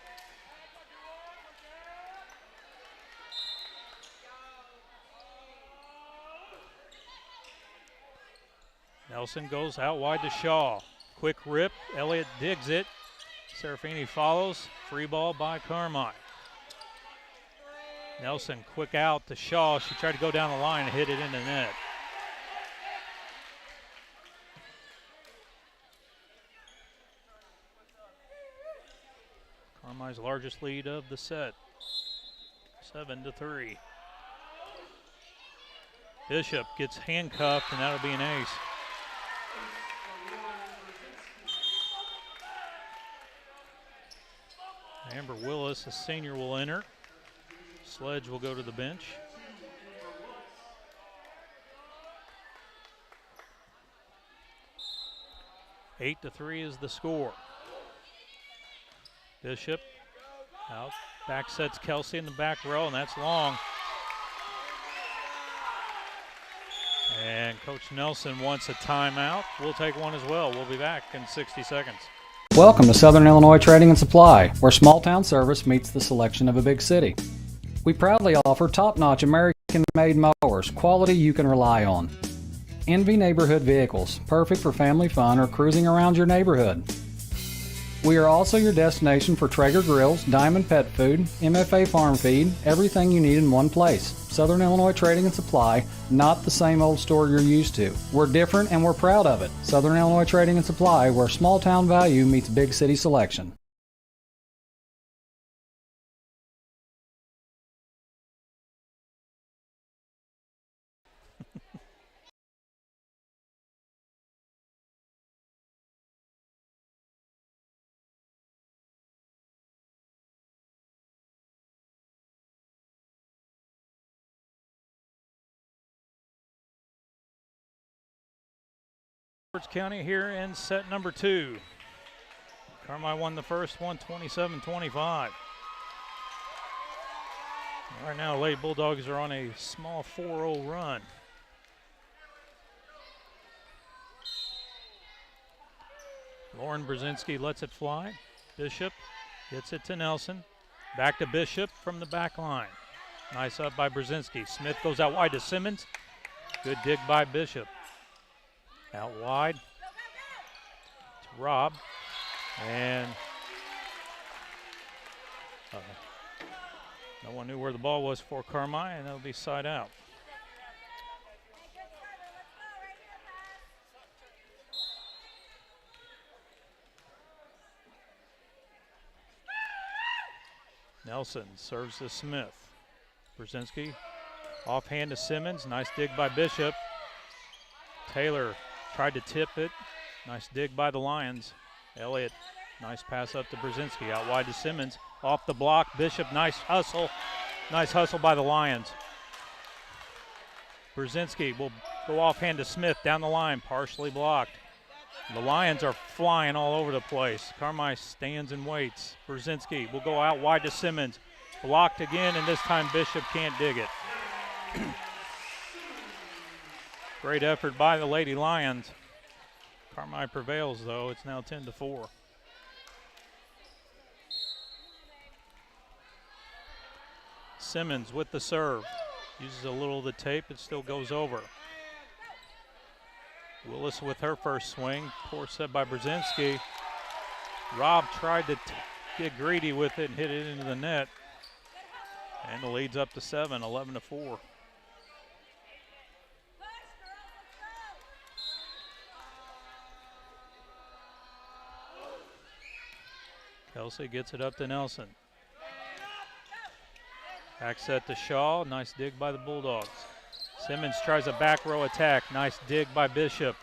Nelson goes out wide to Shaw. Quick rip. Elliott digs it. Serafini follows. Free ball by Carmi. Nelson quick out to Shaw. She tried to go down the line and hit it in the net. Carmi's largest lead of the set. 7-3. Bishop gets handcuffed, and that'll be an ace. Amber Willis, a senior, will enter. Sledge will go to the bench. Eight to 3 is the score. Bishop out, back sets Kelsey in the back row, and that's long. And Coach Nelson wants a timeout. We'll take one as well. We'll be back in 60 seconds. Welcome to Southern Illinois Trading and Supply, where small town service meets the selection of a big city. We proudly offer top-notch American-made mowers, quality you can rely on. Envy neighborhood vehicles, perfect for family fun or cruising around your neighborhood. We are also your destination for Traeger grills, Diamond Pet Food, MFA Farm Feed, everything you need in one place. Southern Illinois Trading and Supply, not the same old store you're used to. We're different and we're proud of it. Southern Illinois Trading and Supply, where small town value meets big city selection. County here in set number 2. Carmi won the first one, 27-25. Right now, Lady Bulldogs are on a small 4-0 run. Lauren Brzezinski lets it fly. Bishop gets it to Nelson. Back to Bishop from the back line. Nice up by Brzezinski. Smith goes out wide to Simmons. Good dig by Bishop. Out wide to Robb, and no one knew where the ball was for Carmi, and that'll be side out. Nelson serves to Smith. Brzezinski offhand to Simmons. Nice dig by Bishop. Taylor tried to tip it. Nice dig by the Lions. Elliott, nice pass up to Brzezinski. Out wide to Simmons. Off the block. Bishop, nice hustle. Nice hustle by the Lions. Brzezinski will go offhand to Smith down the line. Partially blocked. The Lions are flying all over the place. Carmi stands and waits. Brzezinski will go out wide to Simmons. Blocked again, and this time Bishop can't dig it. Great effort by the Lady Lions. Carmi prevails, though. It's now 10-4. Simmons with the serve. Uses a little of the tape. It still goes over. Willis with her first swing. Poor set by Brzezinski. Robb tried to get greedy with it and hit it into the net. And the lead's up to 7, 11-4. Kelsey gets it up to Nelson. Back set to Shaw. Nice dig by the Bulldogs. Simmons tries a back row attack. Nice dig by Bishop.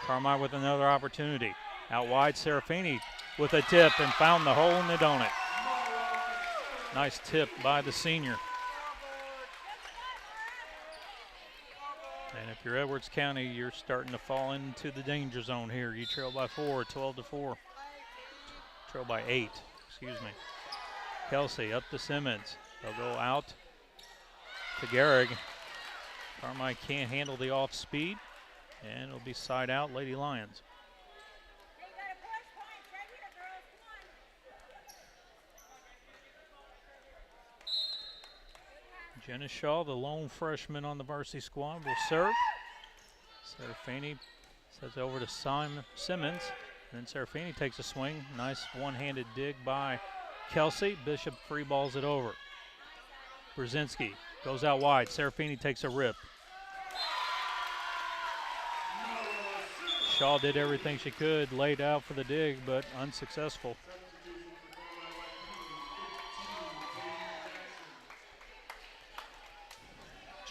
Carmi with another opportunity. Out wide, Serafini with a tip and found the hole in the donut. Nice tip by the senior. And if you're Edwards County, you're starting to fall into the danger zone here. You trail by 4, 12-4. Trail by 8, excuse me. Kelsey up to Simmons. They'll go out to Gehrig. Carmi can't handle the off speed, and it'll be side out, Lady Lions. Jenna Shaw, the lone freshman on the varsity squad, will serve. Serafini sets over to Simmons. And then Serafini takes a swing. Nice one-handed dig by Kelsey. Bishop free balls it over. Brzezinski goes out wide. Serafini takes a rip. Shaw did everything she could, laid out for the dig, but unsuccessful.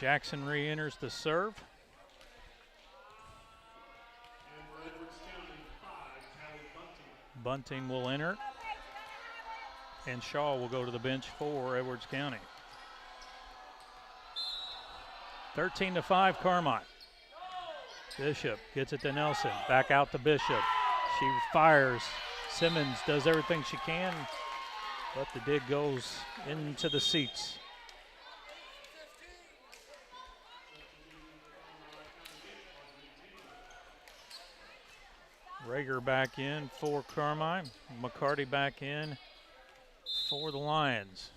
Jackson re-enters the serve. Bunting will enter. And Shaw will go to the bench for Edwards County. 13-5 Carmine. Bishop gets it to Nelson. Back out to Bishop. She fires. Simmons does everything she can, but the dig goes into the seats. Rager back in for Carmine. McCarty back in for the Lions.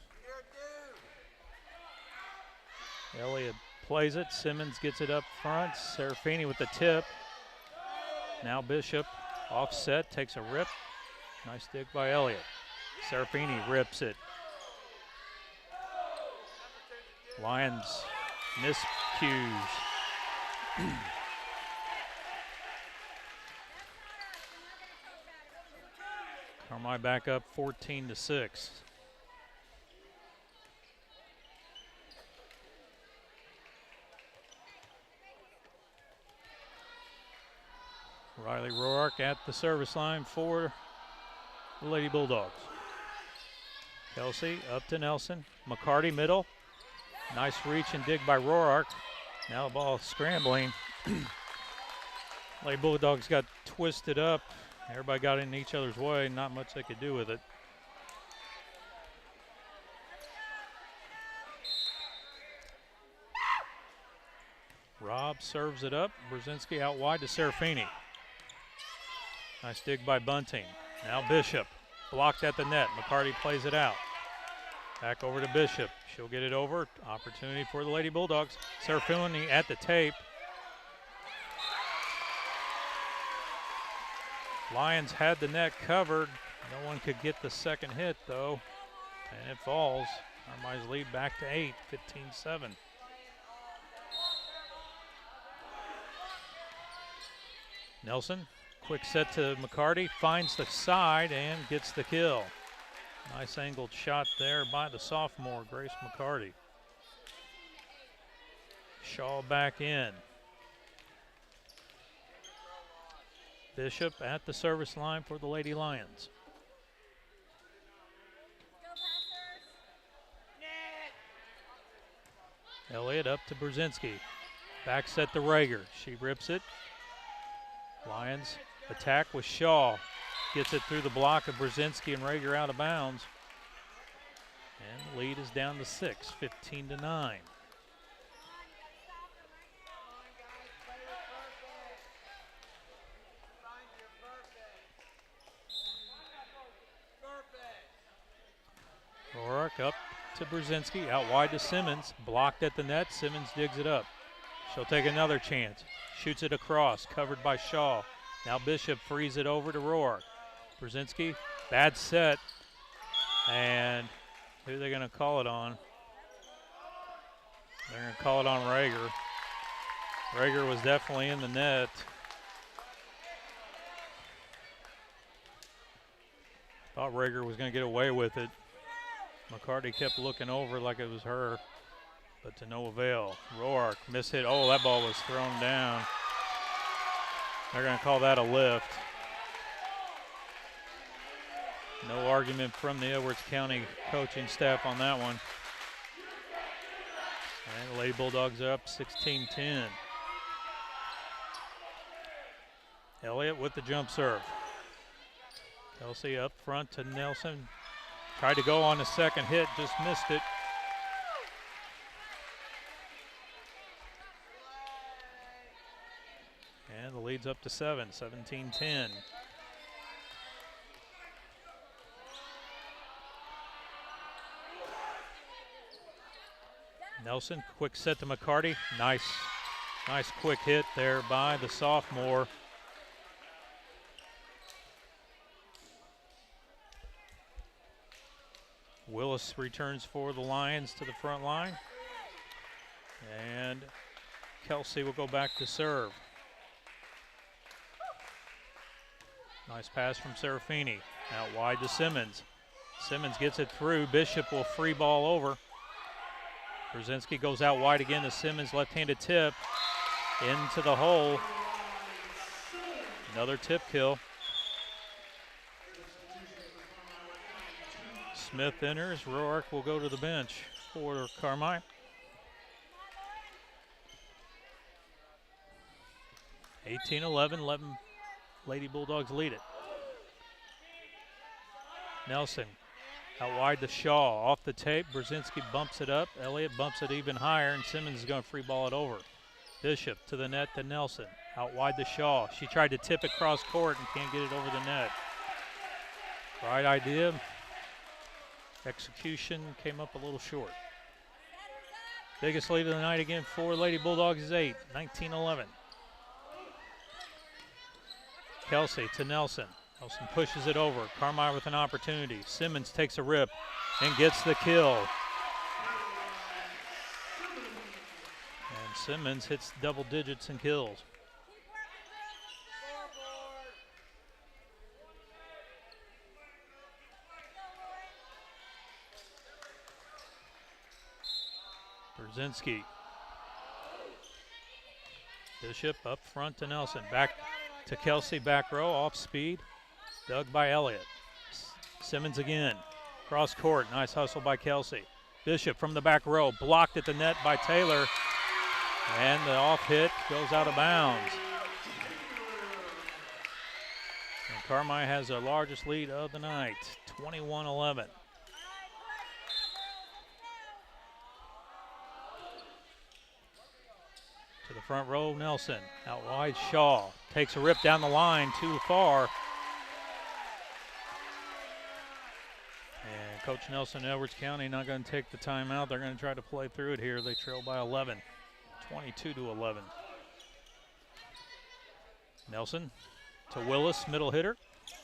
Elliott plays it. Simmons gets it up front. Serafini with the tip. Now Bishop offset, takes a rip. Nice dig by Elliott. Serafini rips it. Lions miscues. Carmi back up 14-6. Riley Roark at the service line for the Lady Bulldogs. Kelsey up to Nelson. McCarty middle. Nice reach and dig by Roark. Now the ball scrambling. Lady Bulldogs got twisted up. Everybody got in each other's way. Not much they could do with it. Robb serves it up. Brzezinski out wide to Serafini. Nice dig by Bunting. Now Bishop. Blocked at the net. McCarty plays it out. Back over to Bishop. She'll get it over. Opportunity for the Lady Bulldogs. Serafini at the tape. Lions had the net covered. No one could get the second hit, though. And it falls. Carmine's lead back to 8, 15-7. Nelson, quick set to McCarty, finds the side and gets the kill. Nice angled shot there by the sophomore, Grace McCarty. Shaw back in. Bishop at the service line for the Lady Lions. Elliott up to Brzezinski. Back set to Rager. She rips it. Lions attack with Shaw. Gets it through the block of Brzezinski and Rager out of bounds. And the lead is down to 6, 15-9. Roark up to Brzezinski, out wide to Simmons, blocked at the net. Simmons digs it up. She'll take another chance. Shoots it across, covered by Shaw. Now Bishop frees it over to Roark. Brzezinski, bad set. And who are they going to call it on? They're going to call it on Rager. Rager was definitely in the net. Thought Rager was going to get away with it. McCarty kept looking over like it was her, but to no avail. Roark, miss hit. Oh, that ball was thrown down. They're going to call that a lift. No argument from the Edwards County coaching staff on that one. And the Lady Bulldogs are up 16-10. Elliott with the jump serve. Kelsey up front to Nelson. Tried to go on the second hit, just missed it. And the lead's up to 7, 17-10. Nelson, quick set to McCarty. Nice quick hit there by the sophomore. Willis returns for the Lions to the front line. And Kelsey will go back to serve. Nice pass from Serafini. Out wide to Simmons. Simmons gets it through. Bishop will free ball over. Brzezinski goes out wide again to Simmons. Left-handed tip into the hole. Another tip kill. Smith enters. Roark will go to the bench for Carmi. (18-11). Lady Bulldogs lead it. Nelson out wide to Shaw. Off the tape. Brzezinski bumps it up. Elliott bumps it even higher, and Simmons is going to free ball it over. Bishop to the net to Nelson. Out wide to Shaw. She tried to tip it cross court and can't get it over the net. Right idea. Execution came up a little short. Biggest lead of the night again for Lady Bulldogs is 8, 19-11. Kelsey to Nelson. Nelson pushes it over. Carmi with an opportunity. Simmons takes a rip and gets the kill. And Simmons hits double digits in kills. Brzezinski. Bishop up front to Nelson. Back to Kelsey, back row, off speed. Dug by Elliott. Simmons again. Cross court, nice hustle by Kelsey. Bishop from the back row, blocked at the net by Taylor. And the off hit goes out of bounds. And Carmi has their largest lead of the night, 21-11. To the front row, Nelson. Out wide, Shaw. Takes a rip down the line, too far. And Coach Nelson, Edwards County, not going to take the timeout. They're going to try to play through it here. They trail by 11, 22-11. Nelson to Willis, middle hitter.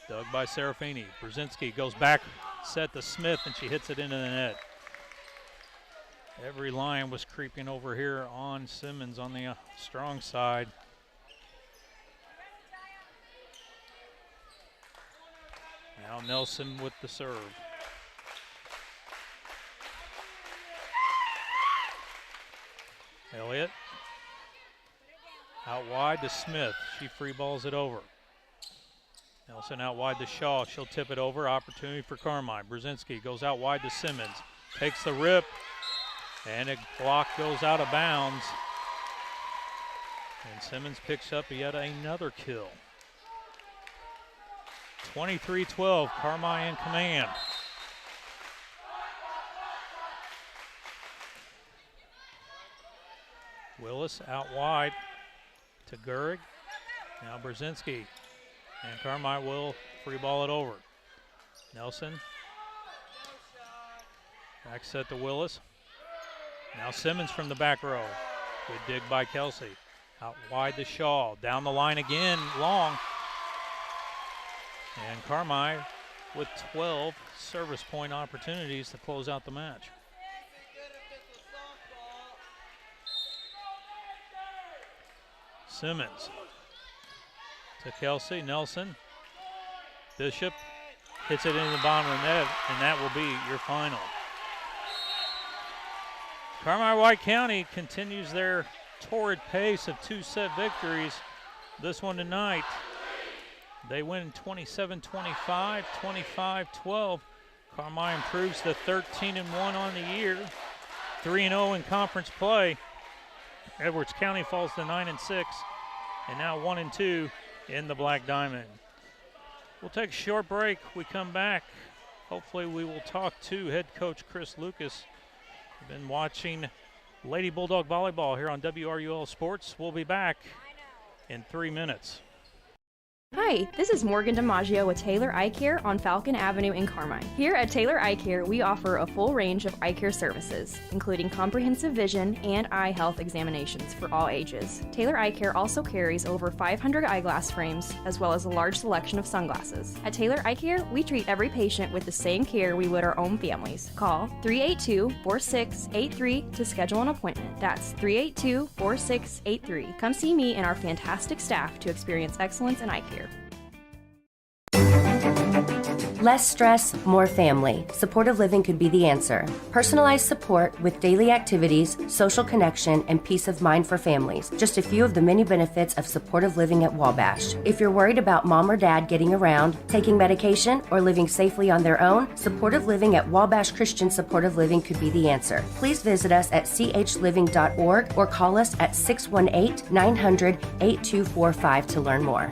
Dug by Serafini. Brzezinski goes back, set to Smith, and she hits it into the net. Every line was creeping over here on Simmons on the strong side. Now Nelson with the serve. Elliott out wide to Smith. She free balls it over. Nelson out wide to Shaw. She'll tip it over. Opportunity for Carmi. Brzezinski goes out wide to Simmons. Takes the rip. And a block goes out of bounds. And Simmons picks up yet another kill. 23-12, Carmi in command. Willis out wide to Gehrig. Now Brzezinski. And Carmi will free ball it over. Nelson. Back set to Willis. Now Simmons from the back row. Good dig by Kelsey. Out wide to Shaw. Down the line again, long. And Carmi with 12 service point opportunities to close out the match. Simmons to Kelsey. Nelson. Bishop hits it into the bottom of the net, and that will be your final. Carmi-White County continues their torrid pace of 2-set victories. This one tonight, They win 27-25, 25-12. Carmi improves to 13-1 on the year, 3-0 in conference play. Edwards County falls to 9-6, and now 1-2 in the Black Diamond. We'll take a short break. We come back. Hopefully we will talk to head coach Chris Lucas. We've been watching Lady Bulldog Volleyball here on WRUL Sports. We'll be back in 3 minutes. Hi, this is Morgan DiMaggio with Taylor Eye Care on Falcon Avenue in Carmine. Here at Taylor Eye Care, we offer a full range of eye care services, including comprehensive vision and eye health examinations for all ages. Taylor Eye Care also carries over 500 eyeglass frames, as well as a large selection of sunglasses. At Taylor Eye Care, we treat every patient with the same care we would our own families. Call 382-4683 to schedule an appointment. That's 382-4683. Come see me and our fantastic staff to experience excellence in eye care. Less stress, more family. Supportive living could be the answer. Personalized support with daily activities, social connection, and peace of mind for families. Just a few of the many benefits of supportive living at Wabash. If you're worried about mom or dad getting around, taking medication, or living safely on their own, supportive living at Wabash Christian Supportive Living could be the answer. Please visit us at chliving.org or call us at 618-900-8245 to learn more.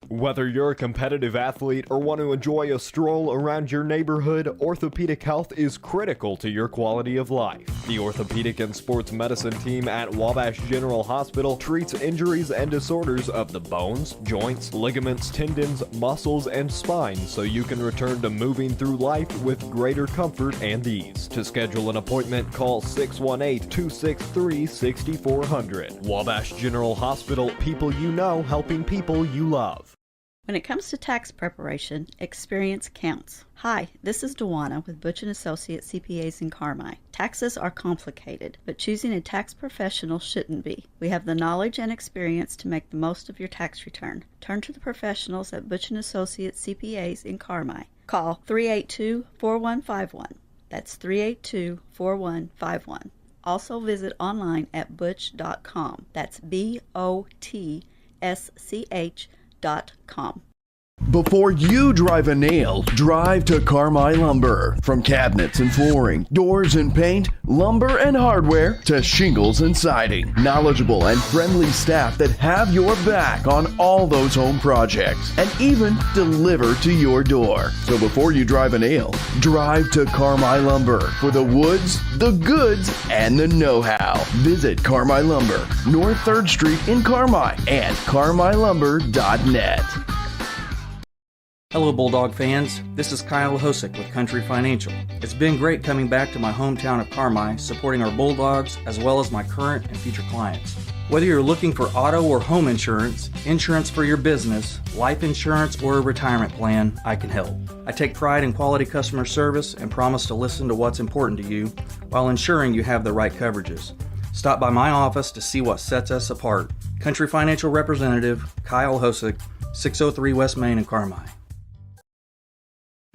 Whether you're a competitive athlete or want to enjoy a stroll around your neighborhood, orthopedic health is critical to your quality of life. The Orthopedic and Sports Medicine team at Wabash General Hospital treats injuries and disorders of the bones, joints, ligaments, tendons, muscles, and spine so you can return to moving through life with greater comfort and ease. To schedule an appointment, call 618-263-6400. Wabash General Hospital, people you know helping people you love. When it comes to tax preparation, experience counts. Hi, this is Dewana with Butch & Associates CPAs in Carmi. Taxes are complicated, but choosing a tax professional shouldn't be. We have the knowledge and experience to make the most of your tax return. Turn to the professionals at Butch & Associates CPAs in Carmi. Call 382-4151. That's 382-4151. Also visit online at butch.com. That's BOTSCH.com. Before you drive a nail, drive to Carmi Lumber. From cabinets and flooring, doors and paint, lumber and hardware, to shingles and siding. Knowledgeable and friendly staff that have your back on all those home projects and even deliver to your door. So before you drive a nail, drive to Carmi Lumber for the woods, the goods, and the know-how. Visit Carmi Lumber, North 3rd Street in Carmi and carmilumber.net. Hello, Bulldog fans. This is Kyle Hosick with Country Financial. It's been great coming back to my hometown of Carmi, supporting our Bulldogs as well as my current and future clients. Whether you're looking for auto or home insurance, insurance for your business, life insurance, or a retirement plan, I can help. I take pride in quality customer service and promise to listen to what's important to you while ensuring you have the right coverages. Stop by my office to see what sets us apart. Country Financial Representative Kyle Hosick, 603 West Main in Carmi.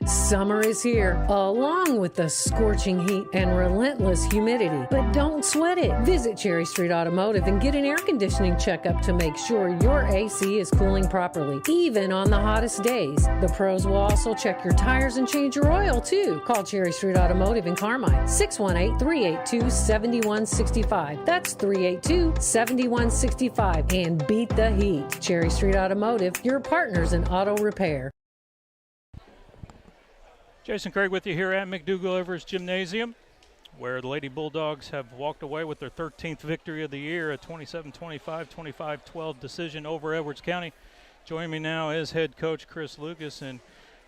Summer is here, along with the scorching heat and relentless humidity. But don't sweat it. Visit Cherry Street Automotive and get an air conditioning checkup to make sure your AC is cooling properly, even on the hottest days. The pros will also check your tires and change your oil, too. Call Cherry Street Automotive in Carmine, 618-382-7165. That's 382-7165. And beat the heat. Cherry Street Automotive, your partners in auto repair. Jason Craig with you here at McDougall Evers Gymnasium, where the Lady Bulldogs have walked away with their 13th victory of the year, a 27-25, 25-12 decision over Edwards County. Joining me now is head coach Chris Lucas. And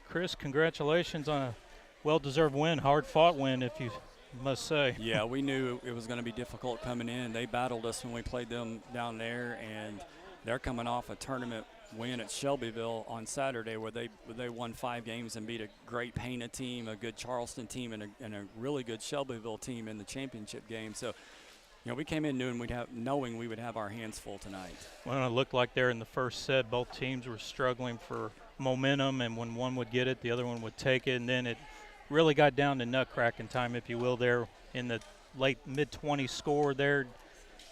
Chris, congratulations on a well-deserved win, hard-fought win, if you must say. Yeah, we knew it was going to be difficult coming in. They battled us when we played them down there, and they're coming off a tournament win at Shelbyville on Saturday, where they won 5 games and beat a great Pana team, a good Charleston team, and a really good Shelbyville team in the championship game. So, you know, we came in knowing we would have our hands full tonight. Well, it looked like there in the first set, both teams were struggling for momentum, and when one would get it, the other one would take it, and then it really got down to nut-cracking time, if you will, there in the late mid-20s score there.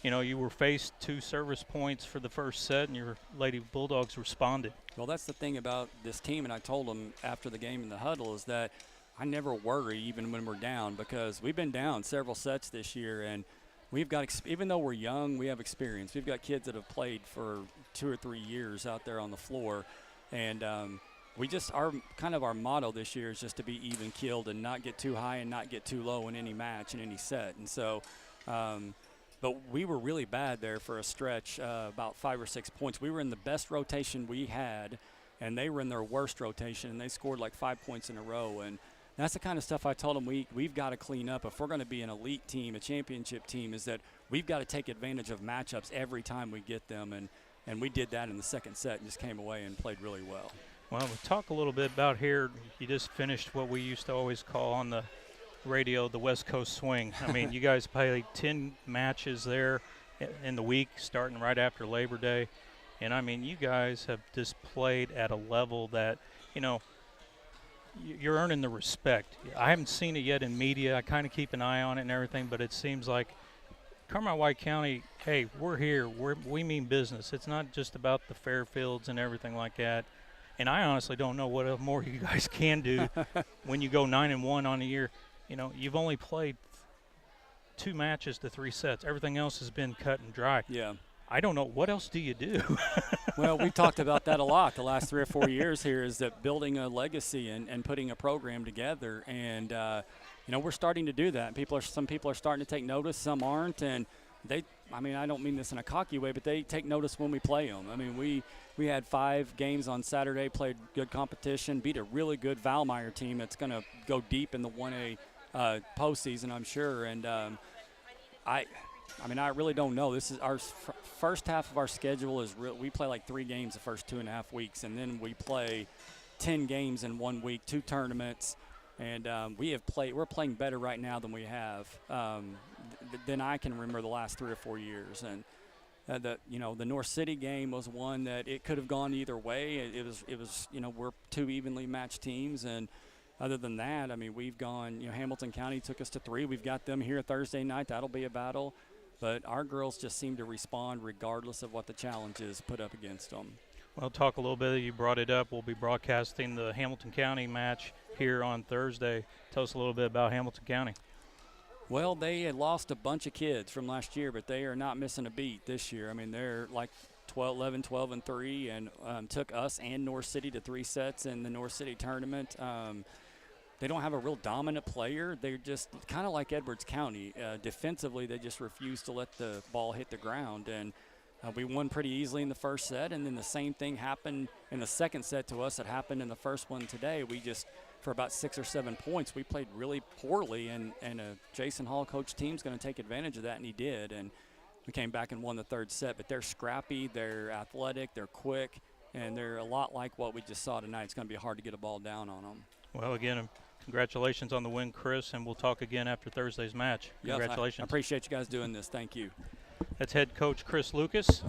you know, you were faced 2 service points for the first set, and your Lady Bulldogs responded. Well, that's the thing about this team, and I told them after the game in the huddle, is that I never worry even when we're down, because we've been down several sets this year, and we've got, even though we're young, we have experience. We've got kids that have played for 2 or 3 years out there on the floor, and we just, our motto this year is just to be even keeled and not get too high and not get too low in any match, in any set. And so, but we were really bad there for a stretch, about 5 or 6 points. We were in the best rotation we had, and they were in their worst rotation, and they scored like 5 points in a row. And that's the kind of stuff I told them we've got to clean up. If we're going to be an elite team, a championship team, is that we've got to take advantage of matchups every time we get them. And we did that in the second set and just came away and played really well. Well, we'll talk a little bit about here. You just finished what we used to always call on the radio the West Coast Swing. I mean, you guys played 10 matches there in the week, starting right after Labor Day. And, I mean, you guys have just played at a level that, you know, you're earning the respect. I haven't seen it yet in media. I kind of keep an eye on it and everything, but it seems like Carmi-White County, hey, we're here. We mean business. It's not just about the Fairfields and everything like that. And I honestly don't know what more you guys can do when you go 9-1 on the year. You know, you've only played 2 matches to 3 sets. Everything else has been cut and dry. Yeah. I don't know. What else do you do? Well, we talked about that a lot the last 3 or 4 years here, is that building a legacy and putting a program together. And, you know, we're starting to do that. Some people are starting to take notice, some aren't. And I mean, I don't mean this in a cocky way, but they take notice when we play them. I mean, we had 5 games on Saturday, played good competition, beat a really good Valmeyer team that's going to go deep in the 1A postseason, I'm sure. And I mean, I really don't know. This is our first half of our schedule is we play like 3 games the first 2.5 weeks, and then we play 10 games in 1 week, 2 tournaments, and we're playing better right now than we have than I can remember the last 3 or 4 years. And the North City game was one that it could have gone either way. It was you know, we're 2 evenly matched teams, and other than that, I mean, we've gone, you know, Hamilton County took us to 3. We've got them here Thursday night. That'll be a battle. But our girls just seem to respond regardless of what the challenge is put up against them. Well, talk a little bit. You brought it up. We'll be broadcasting the Hamilton County match here on Thursday. Tell us a little bit about Hamilton County. Well, they had lost a bunch of kids from last year, but they are not missing a beat this year. I mean, they're like 11, 12, and 3, and took us and North City to 3 sets in the North City tournament. They don't have a real dominant player. They're just kind of like Edwards County. Defensively, they just refuse to let the ball hit the ground. And we won pretty easily in the first set, and then the same thing happened in the second set to us that happened in the first one today. We just, for about 6 or 7 points, we played really poorly, and a Jason Hall coach team's going to take advantage of that, and he did. And we came back and won the third set. But they're scrappy, they're athletic, they're quick, and they're a lot like what we just saw tonight. It's going to be hard to get a ball down on them. Well, again, congratulations on the win, Chris, and we'll talk again after Thursday's match. Congratulations. I appreciate you guys doing this. Thank you. That's head coach Chris Lucas.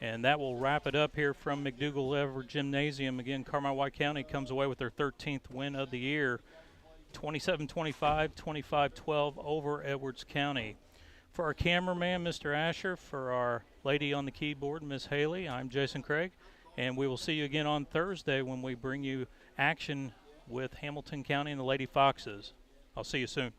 And that will wrap it up here from McDougall-Everett Gymnasium. Again, Carmi-White County comes away with their 13th win of the year, 27-25, 25-12 over Edwards County. For our cameraman, Mr. Asher, for our lady on the keyboard, Miss Haley, I'm Jason Craig. And we will see you again on Thursday when we bring you action with Hamilton County and the Lady Foxes. I'll see you soon.